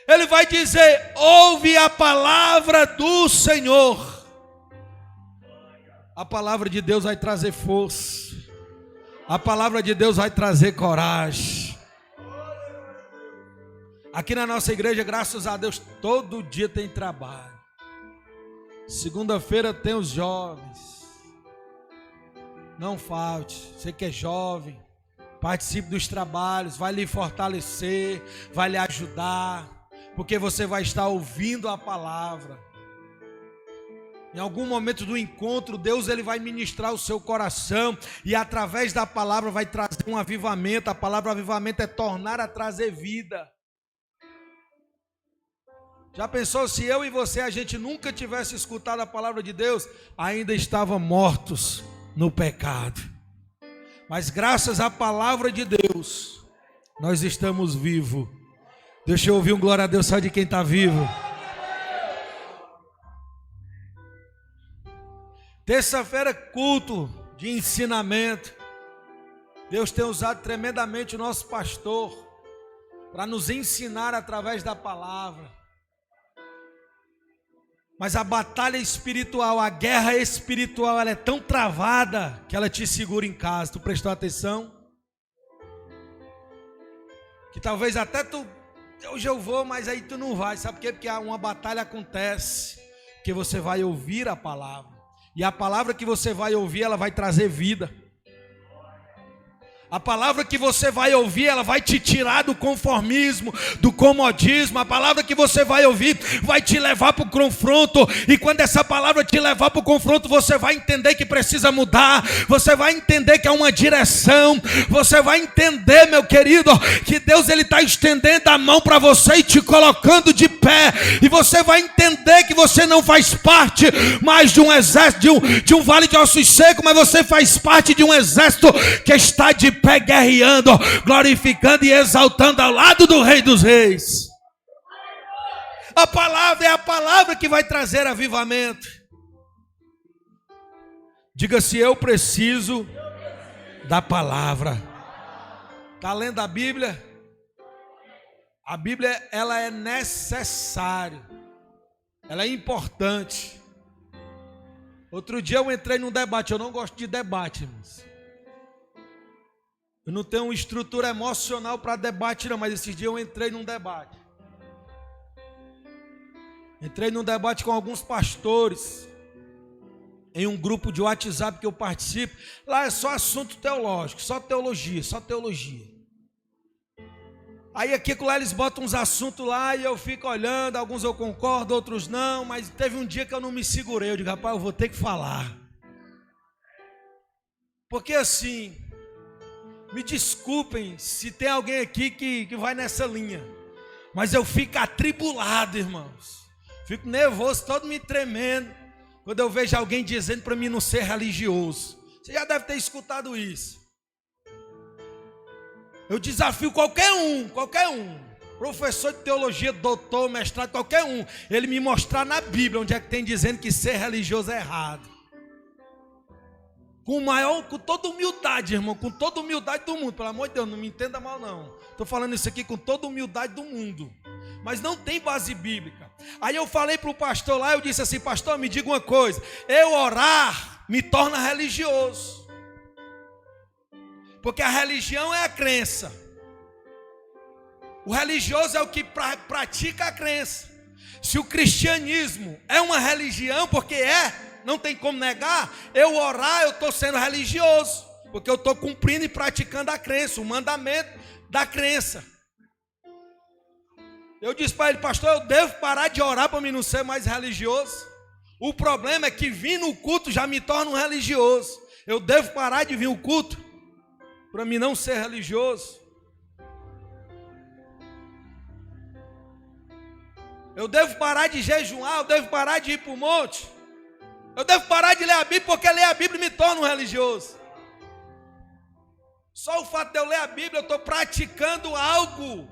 Ele vai dizer: ouve a palavra do Senhor. A palavra de Deus vai trazer força, a palavra de Deus vai trazer coragem. Aqui na nossa igreja, graças a Deus, todo dia tem trabalho. Segunda-feira tem os jovens. Não falte, você que é jovem, participe dos trabalhos, vai lhe fortalecer, vai lhe ajudar, porque você vai estar ouvindo a palavra. Em algum momento do encontro, Deus ele vai ministrar o seu coração e através da palavra vai trazer um avivamento. A palavra avivamento é tornar a trazer vida. Já pensou se eu e você, a gente nunca tivesse escutado a palavra de Deus, ainda estávamos mortos no pecado, mas graças à palavra de Deus, nós estamos vivos. Deixa eu ouvir um glória a Deus só de quem está vivo. Terça-feira, culto de ensinamento. Deus tem usado tremendamente o nosso pastor para nos ensinar através da palavra. Mas a batalha espiritual, a guerra espiritual, ela é tão travada que ela te segura em casa. Tu prestou atenção? Que talvez até tu, hoje eu vou, mas aí tu não vai. Sabe por quê? Porque uma batalha acontece, porque você vai ouvir a palavra. E a palavra que você vai ouvir, ela vai trazer vida. A palavra que você vai ouvir, ela vai te tirar do conformismo, do comodismo. A palavra que você vai ouvir vai te levar para o confronto. E quando essa palavra te levar para o confronto, você vai entender que precisa mudar. Você vai entender que é uma direção. Você vai entender, meu querido, que Deus ele está estendendo a mão para você e te colocando de pé. E você vai entender que você não faz parte mais de um exército, de um vale de ossos secos, mas você faz parte de um exército que está de pé, guerreando, glorificando e exaltando ao lado do Rei dos Reis. A palavra é a palavra que vai trazer avivamento. Diga-se: eu preciso da palavra. Está lendo a Bíblia? A Bíblia, ela é necessária, ela é importante. Outro dia eu entrei num debate. Eu não gosto de debate, irmãos. Eu não tenho uma estrutura emocional para debate não, mas esses dias eu entrei num debate. Entrei num debate com alguns pastores, em um grupo de WhatsApp que eu participo. Lá é só assunto teológico, só teologia, só teologia. Aí aqui lá eles botam uns assuntos lá e eu fico olhando, alguns eu concordo, outros não, mas teve um dia que eu não me segurei. Eu digo: rapaz, eu vou ter que falar. Porque assim, me desculpem se tem alguém aqui que vai nessa linha, mas eu fico atribulado, irmãos. Fico nervoso, todo me tremendo, quando eu vejo alguém dizendo para mim não ser religioso. Você já deve ter escutado isso. Eu desafio qualquer um, professor de teologia, doutor, mestrado, qualquer um, ele me mostrar na Bíblia onde é que tem dizendo que ser religioso é errado. com toda humildade, irmão, com toda humildade do mundo. Pelo amor de Deus, não me entenda mal não. Estou falando isso aqui com toda humildade do mundo. Mas não tem base bíblica. Aí eu falei para o pastor lá, eu disse assim: pastor, me diga uma coisa, eu orar me torna religioso. Porque a religião é a crença. O religioso é o que pratica a crença. Se o cristianismo é uma religião, porque não tem como negar, eu orar, eu estou sendo religioso, porque eu estou cumprindo e praticando a crença, o mandamento da crença. Eu disse para ele: pastor, eu devo parar de orar para mim não ser mais religioso? O problema é que vir no culto já me torna um religioso. Eu devo parar de vir no culto para mim não ser religioso? Eu devo parar de jejuar, eu devo parar de ir para o monte, eu devo parar de ler a Bíblia, porque ler a Bíblia me torna um religioso. Só o fato de eu ler a Bíblia, eu estou praticando algo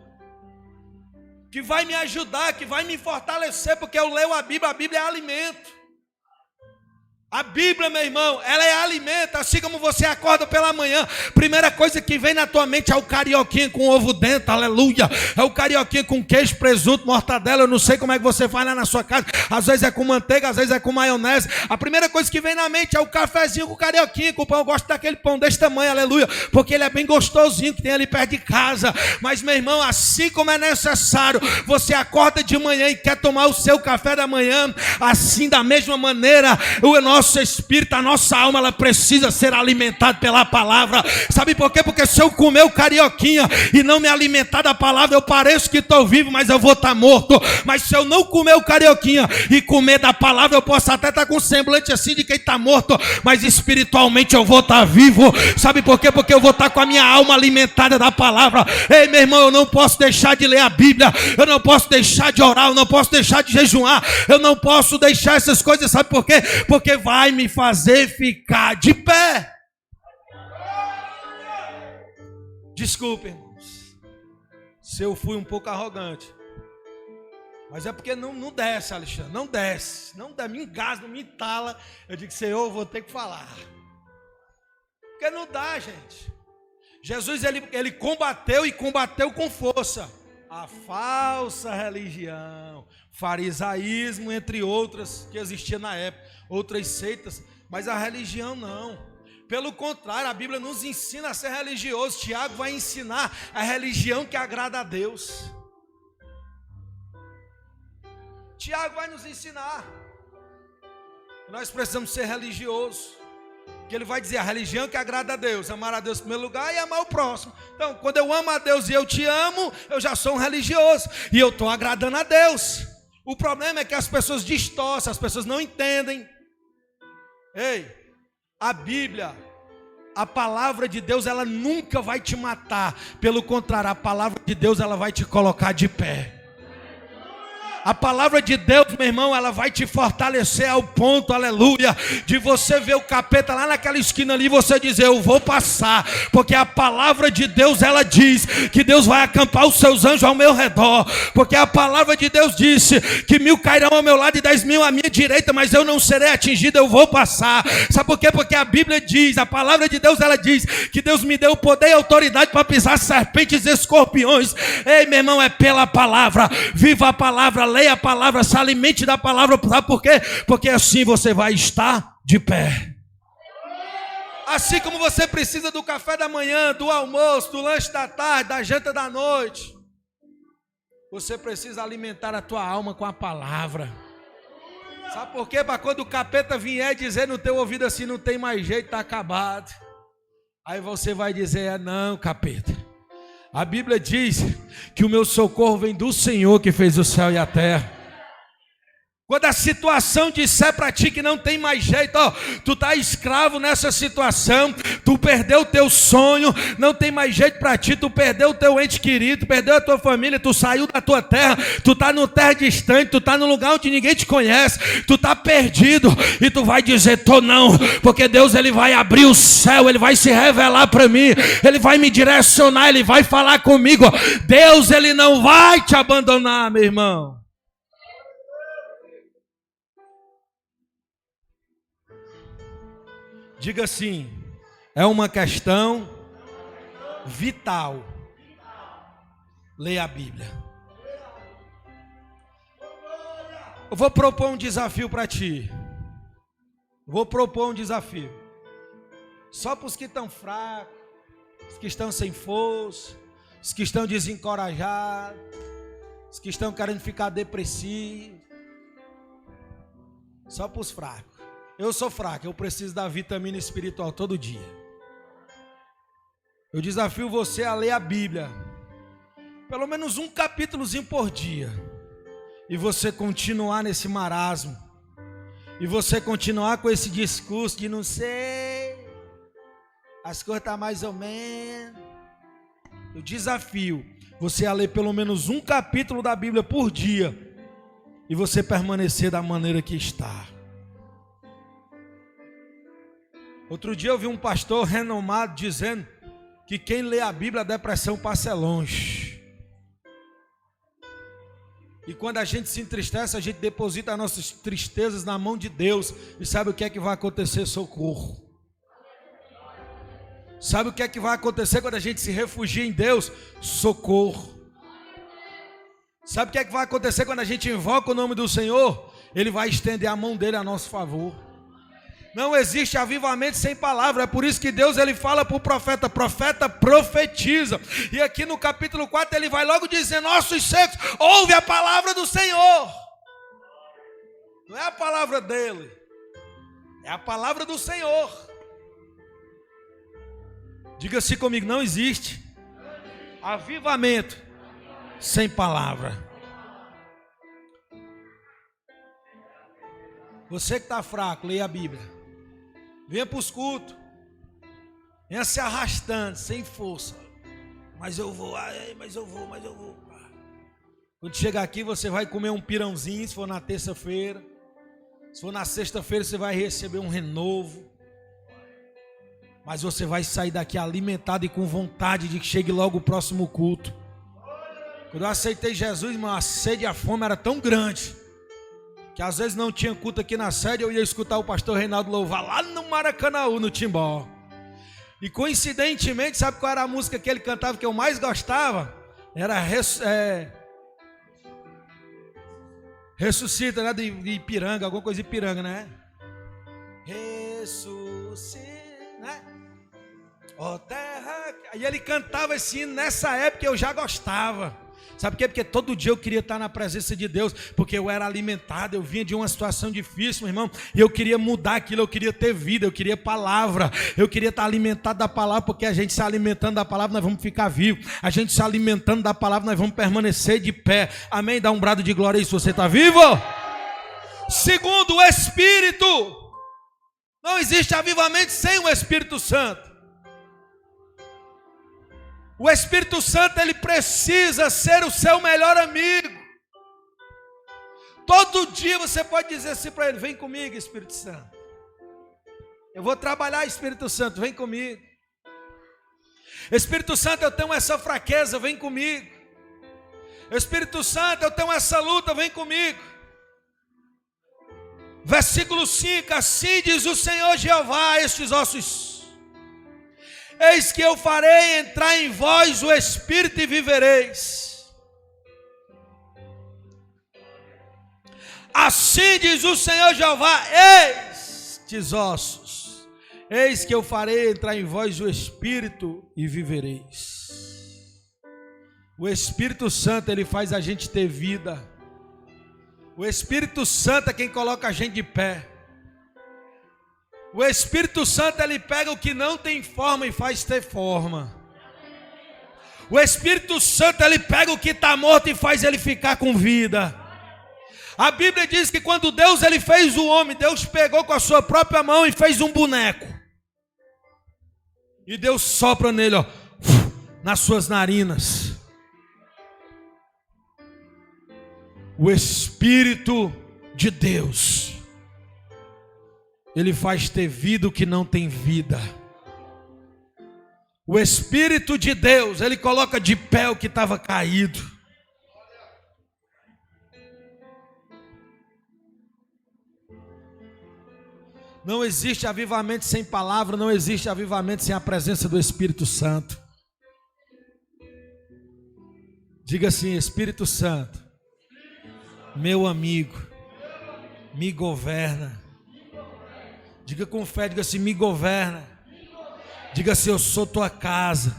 que vai me ajudar, que vai me fortalecer, porque eu leio a Bíblia é alimento. A Bíblia, meu irmão, ela é alimento. Assim como você acorda pela manhã, primeira coisa que vem na tua mente é o carioquinha com ovo dentro, aleluia. É o carioquinha com queijo, presunto, mortadela. Eu não sei como é que você faz lá na sua casa. Às vezes é com manteiga, às vezes é com maionese. A primeira coisa que vem na mente é o cafezinho com carioquinha, com pão. Eu gosto daquele pão desse tamanho, aleluia, porque ele é bem gostosinho, que tem ali perto de casa. Mas, meu irmão, assim como é necessário, você acorda de manhã e quer tomar o seu café da manhã, assim da mesma maneira, o nosso espírito, a nossa alma, ela precisa ser alimentada pela palavra. Sabe por quê? Porque se eu comer o carioquinha e não me alimentar da palavra, eu pareço que estou vivo, mas eu vou estar morto. Mas se eu não comer o carioquinha e comer da palavra, eu posso até estar com um semblante assim de quem está morto, mas espiritualmente eu vou estar vivo. Sabe por quê? Porque eu vou estar com a minha alma alimentada da palavra. Ei, meu irmão, eu não posso deixar de ler a Bíblia, eu não posso deixar de orar, eu não posso deixar de jejuar, eu não posso deixar essas coisas. Sabe por quê? Porque vai me fazer ficar de pé. Desculpe, irmãos, se eu fui um pouco arrogante, mas é porque não desce, Alexandre, não desce, me engasga, me entala. Eu digo: Senhor, eu vou ter que falar, porque não dá, gente. Jesus, ele combateu e combateu com força a falsa religião, farisaísmo, entre outras que existia na época, outras seitas, mas a religião não. Pelo contrário, a Bíblia nos ensina a ser religioso. Tiago vai ensinar a religião que agrada a Deus. Tiago vai nos ensinar. Nós precisamos ser religiosos. Que ele vai dizer a religião que agrada a Deus: amar a Deus em primeiro lugar e amar o próximo. Então, quando eu amo a Deus e eu te amo, eu já sou um religioso e eu estou agradando a Deus. O problema é que as pessoas distorcem, as pessoas não entendem. Ei, a Bíblia, a palavra de Deus, ela nunca vai te matar. Pelo contrário, a palavra de Deus, ela vai te colocar de pé. A palavra de Deus, meu irmão, ela vai te fortalecer ao ponto, aleluia, de você ver o capeta lá naquela esquina ali e você dizer: eu vou passar, porque a palavra de Deus, ela diz que Deus vai acampar os seus anjos ao meu redor, porque a palavra de Deus disse que 1000 cairão ao meu lado e 10.000 à minha direita, mas eu não serei atingido, eu vou passar. Sabe por quê? Porque a Bíblia diz, a palavra de Deus, ela diz que Deus me deu poder e autoridade para pisar serpentes e escorpiões. Ei, meu irmão, é pela palavra. Viva a palavra, leia a palavra, se alimente da palavra. Sabe por quê? Porque assim você vai estar de pé. Assim como você precisa do café da manhã, do almoço, do lanche da tarde, da janta da noite, você precisa alimentar a tua alma com a palavra. Sabe por quê? Para quando o capeta vier dizer no teu ouvido assim: não tem mais jeito, está acabado, aí você vai dizer: não, capeta, a Bíblia diz que o meu socorro vem do Senhor que fez o céu e a terra. Quando a situação disser para ti que não tem mais jeito, ó, tu tá escravo nessa situação, tu perdeu o teu sonho, não tem mais jeito para ti, tu perdeu o teu ente querido, perdeu a tua família, tu saiu da tua terra, tu tá numa terra distante, tu tá num lugar onde ninguém te conhece, tu tá perdido, e tu vai dizer: tô não, porque Deus, ele vai abrir o céu, ele vai se revelar para mim, ele vai me direcionar, ele vai falar comigo. Deus, ele não vai te abandonar, meu irmão. Diga assim: é uma questão vital. Leia a Bíblia. Eu vou propor um desafio para ti. Vou propor um desafio. Só para os que estão fracos, os que estão sem força, os que estão desencorajados, os que estão querendo ficar depressivos. Só para os fracos. Eu sou fraco, eu preciso da vitamina espiritual todo dia. Eu desafio você a ler a Bíblia, pelo menos um capítulozinho por dia, e você continuar nesse marasmo, e você continuar com esse discurso de não sei, as coisas estão mais ou menos. Eu desafio você a ler pelo menos um capítulo da Bíblia por dia, e você permanecer da maneira que está. Outro dia eu vi um pastor renomado dizendo que quem lê a Bíblia, a depressão passa longe. E quando a gente se entristece, a gente deposita as nossas tristezas na mão de Deus. E sabe o que é que vai acontecer? Socorro. Sabe o que é que vai acontecer quando a gente se refugia em Deus? Socorro. Sabe o que é que vai acontecer quando a gente invoca o nome do Senhor? Ele vai estender a mão dele a nosso favor. Não existe avivamento sem palavra. É por isso que Deus ele fala para o profeta: profeta profetiza. E aqui no capítulo 4 ele vai logo dizer: nossos secos, ouve a palavra do Senhor. Não é a palavra dele, é a palavra do Senhor. Diga-se comigo: não existe avivamento sem palavra. Você que está fraco, leia a Bíblia. Venha para os cultos. Venha se arrastando, sem força. Mas eu vou, mas eu vou. Quando chegar aqui, você vai comer um pirãozinho, se for na terça-feira. Se for na sexta-feira, você vai receber um renovo. Mas você vai sair daqui alimentado e com vontade de que chegue logo o próximo culto. Quando eu aceitei Jesus, irmão, a sede e a fome era tão grande que às vezes não tinha culto aqui na sede, eu ia escutar o pastor Reinaldo louvar lá no Maracanãú, no Timbó. E coincidentemente, sabe qual era a música que ele cantava que eu mais gostava? Era Ressuscita, né? De Ipiranga, alguma coisa de Ipiranga, né? Ressuscita, né? Ó terra. Aí ele cantava esse hino, nessa época eu já gostava. Sabe por quê? Porque todo dia eu queria estar na presença de Deus, porque eu era alimentado, eu vinha de uma situação difícil, meu irmão, e eu queria mudar aquilo, eu queria ter vida, eu queria palavra, eu queria estar alimentado da palavra, porque a gente se alimentando da palavra, nós vamos ficar vivos, a gente se alimentando da palavra, nós vamos permanecer de pé, amém? Dá um brado de glória aí se você está vivo. Segundo, o Espírito. Não existe avivamento sem o Espírito Santo. O Espírito Santo, ele precisa ser o seu melhor amigo. Todo dia você pode dizer assim para ele: vem comigo, Espírito Santo. Eu vou trabalhar, Espírito Santo, vem comigo. Espírito Santo, eu tenho essa fraqueza, vem comigo. Espírito Santo, eu tenho essa luta, vem comigo. Versículo 5, assim diz o Senhor Jeová a estes ossos: eis que eu farei entrar em vós o Espírito e vivereis. Assim diz o Senhor Jeová: estes ossos, eis que eu farei entrar em vós o Espírito e vivereis. O Espírito Santo, ele faz a gente ter vida. O Espírito Santo é quem coloca a gente de pé. O Espírito Santo, ele pega o que não tem forma e faz ter forma. O Espírito Santo, ele pega o que está morto e faz ele ficar com vida. A Bíblia diz que quando Deus ele fez o homem, Deus pegou com a sua própria mão e fez um boneco. E Deus sopra nele, ó, nas suas narinas. O Espírito de Deus, ele faz ter vida o que não tem vida. O Espírito de Deus, ele coloca de pé o que estava caído. Não existe avivamento sem palavra, não existe avivamento sem a presença do Espírito Santo. Diga assim: Espírito Santo, meu amigo, me governa. Diga com fé, diga assim: me governa. Diga assim: eu sou tua casa.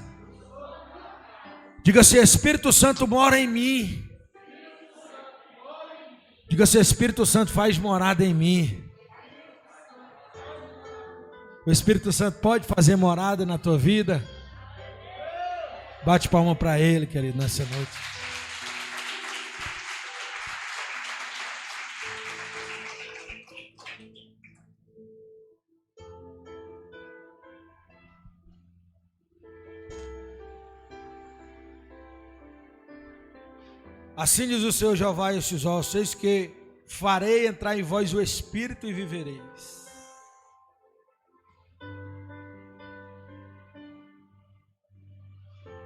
Diga assim: Espírito Santo mora em mim. Diga assim: Espírito Santo faz morada em mim. O Espírito Santo pode fazer morada na tua vida? Bate palma para Ele, querido, nessa noite. Assim diz o Senhor Jeová a estes ossos, que farei entrar em vós o Espírito e vivereis.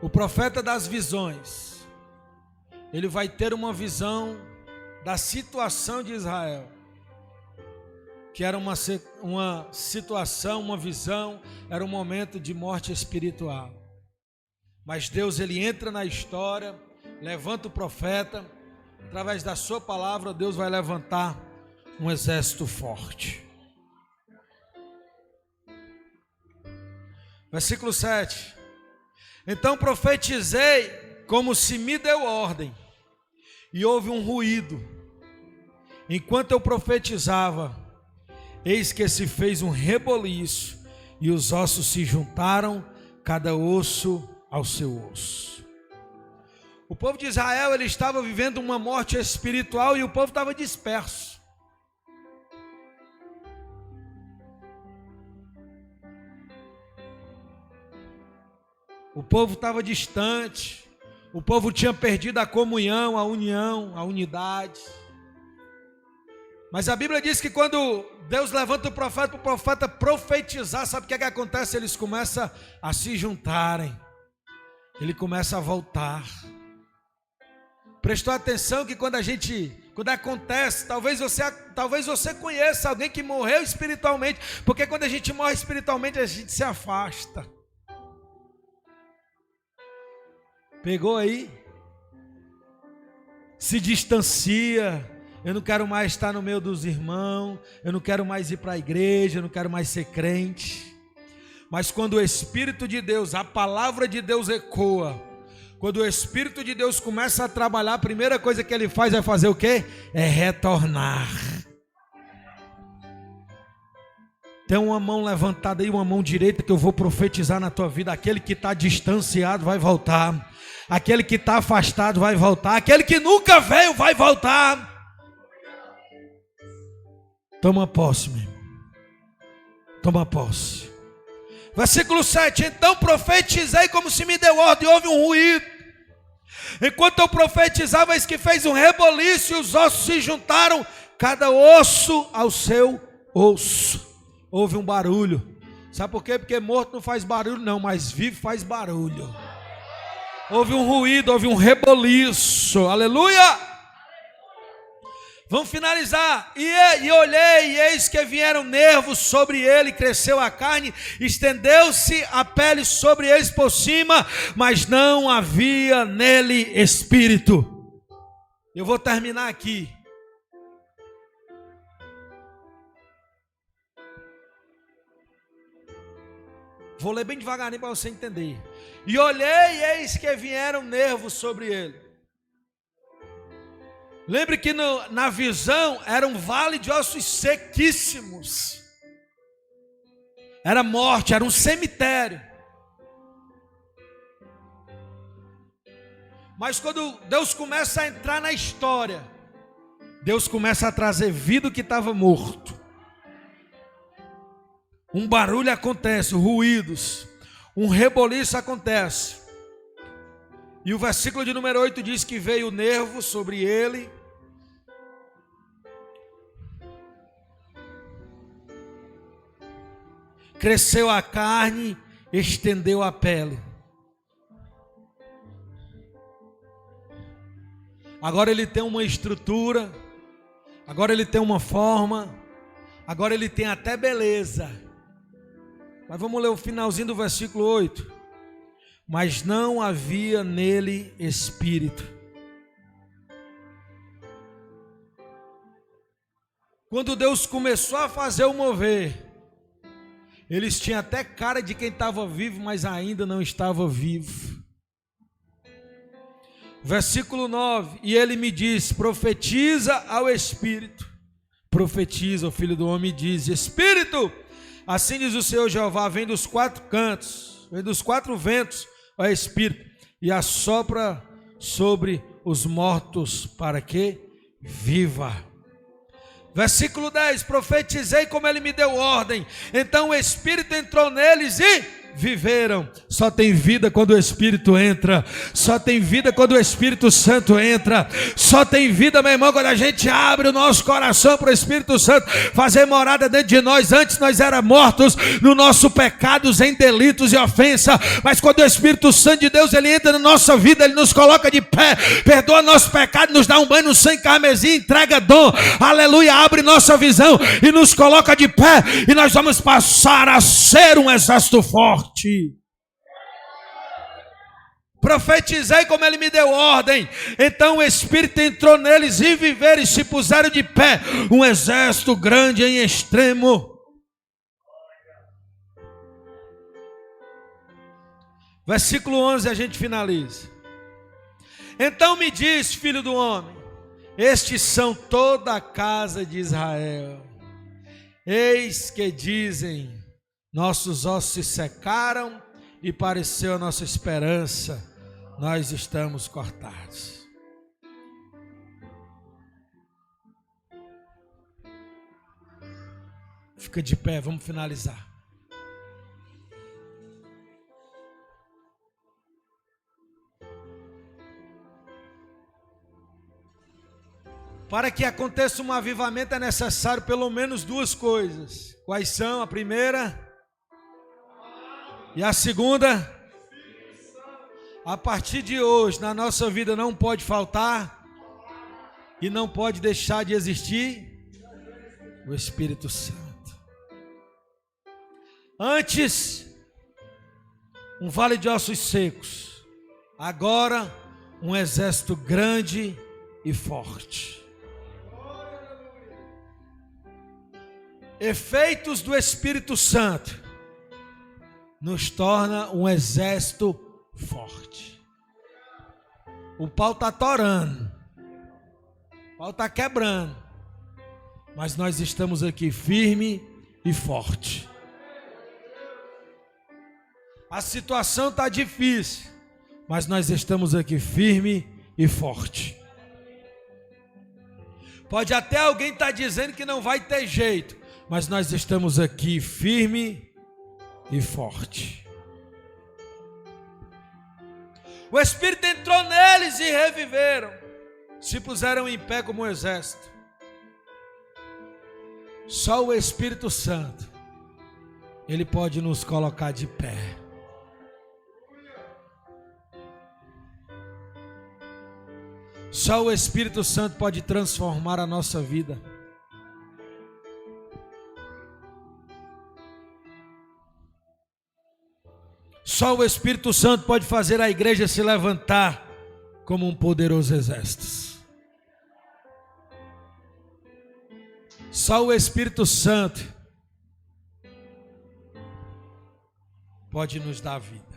O profeta das visões, ele vai ter uma visão da situação de Israel, que era uma situação, uma visão, era um momento de morte espiritual. Mas Deus, ele entra na história, levanta o profeta, através da sua palavra, Deus vai levantar um exército forte. Versículo 7. Então profetizei como se me deu ordem, e houve um ruído. Enquanto eu profetizava, eis que se fez um reboliço, e os ossos se juntaram, cada osso ao seu osso. O povo de Israel, ele estava vivendo uma morte espiritual, e o povo estava disperso. O povo estava distante, o povo tinha perdido a comunhão, a união, a unidade. Mas a Bíblia diz que quando Deus levanta o profeta para o profeta profetizar, sabe o que acontece? Eles começam a se juntarem, ele começa a voltar. Prestou atenção que quando acontece, talvez você conheça alguém que morreu espiritualmente, porque quando a gente morre espiritualmente, a gente se afasta. Pegou aí? Se distancia. Eu não quero mais estar no meio dos irmãos, eu não quero mais ir para a igreja, eu não quero mais ser crente. Mas quando o Espírito de Deus, a palavra de Deus ecoa, quando o Espírito de Deus começa a trabalhar, a primeira coisa que ele faz é fazer o quê? É retornar. Tem uma mão levantada aí, uma mão direita, que eu vou profetizar na tua vida. Aquele que está distanciado vai voltar. Aquele que está afastado vai voltar. Aquele que nunca veio vai voltar. Toma posse, meu irmão. Toma posse. Versículo 7. Então profetizei como se me deu ordem, houve um ruído. Enquanto eu profetizava, eis que fez um reboliço, e os ossos se juntaram, cada osso ao seu osso. Houve um barulho. Sabe por quê? Porque morto não faz barulho não, mas vivo faz barulho. Houve um ruído, houve um reboliço. Aleluia! Vamos finalizar. E olhei, e eis que vieram nervos sobre ele, cresceu a carne, estendeu-se a pele sobre eles por cima, mas não havia nele espírito. Eu vou terminar aqui. Vou ler bem devagarinho para você entender. E olhei, e eis que vieram nervos sobre ele. Lembre que na visão era um vale de ossos sequíssimos. Era morte, era um cemitério. Mas quando Deus começa a entrar na história, Deus começa a trazer vida que estava morto. Um barulho acontece, ruídos, um reboliço acontece. E o versículo de número 8 diz que veio o nervo sobre ele. Cresceu a carne, estendeu a pele. Agora ele tem uma estrutura, agora ele tem uma forma, Agora ele tem até beleza. Mas vamos ler o finalzinho do versículo 8. Mas não havia nele espírito. Quando Deus começou a fazer o mover, eles tinham até cara de quem estava vivo, mas ainda não estava vivo. Versículo 9, e ele me diz, profetiza ao Espírito. Profetiza, o Filho do Homem diz, Espírito, assim diz o Senhor Jeová, vem dos quatro cantos, vem dos quatro ventos, ó Espírito, e assopra sobre os mortos, para que viva. Versículo 10, profetizei como ele me deu ordem, então o Espírito entrou neles e viveram. Só tem vida quando o Espírito entra, só tem vida quando o Espírito Santo entra, só tem vida, meu irmão, quando a gente abre o nosso coração para o Espírito Santo fazer morada dentro de nós. Antes nós éramos mortos no nosso pecados, em delitos e ofensa, mas quando o Espírito Santo de Deus ele entra na nossa vida, ele nos coloca de pé, perdoa nosso pecado, nos dá um banho no sangue carmesim, entrega dom, aleluia, abre nossa visão e nos coloca de pé, e nós vamos passar a ser um exército forte. Profetizei como ele me deu ordem, então o Espírito entrou neles e viveram e se puseram de pé, um exército grande em extremo. Versículo 11 a gente finaliza. Então me diz, filho do homem, estes são toda a casa de Israel. Eis que dizem, nossos ossos se secaram e pareceu a nossa esperança, nós estamos cortados. Fica de pé, vamos finalizar. Para que aconteça um avivamento é necessário pelo menos duas coisas. Quais são? A primeira e a segunda. A partir de hoje, na nossa vida não pode faltar e não pode deixar de existir o Espírito Santo. Antes, um vale de ossos secos. Agora, um exército grande e forte. Efeitos do Espírito Santo nos torna um exército forte. O pau está torando, o pau está quebrando, mas nós estamos aqui firme e forte. A situação está difícil, mas nós estamos aqui firme e forte. Pode até alguém estar dizendo que não vai ter jeito, mas nós estamos aqui firme e forte. O Espírito entrou neles e reviveram, se puseram em pé como um exército. Só o Espírito Santo, ele pode nos colocar de pé. Só o Espírito Santo pode transformar a nossa vida. Só o Espírito Santo pode fazer a igreja se levantar como um poderoso exército. Só o Espírito Santo pode nos dar vida.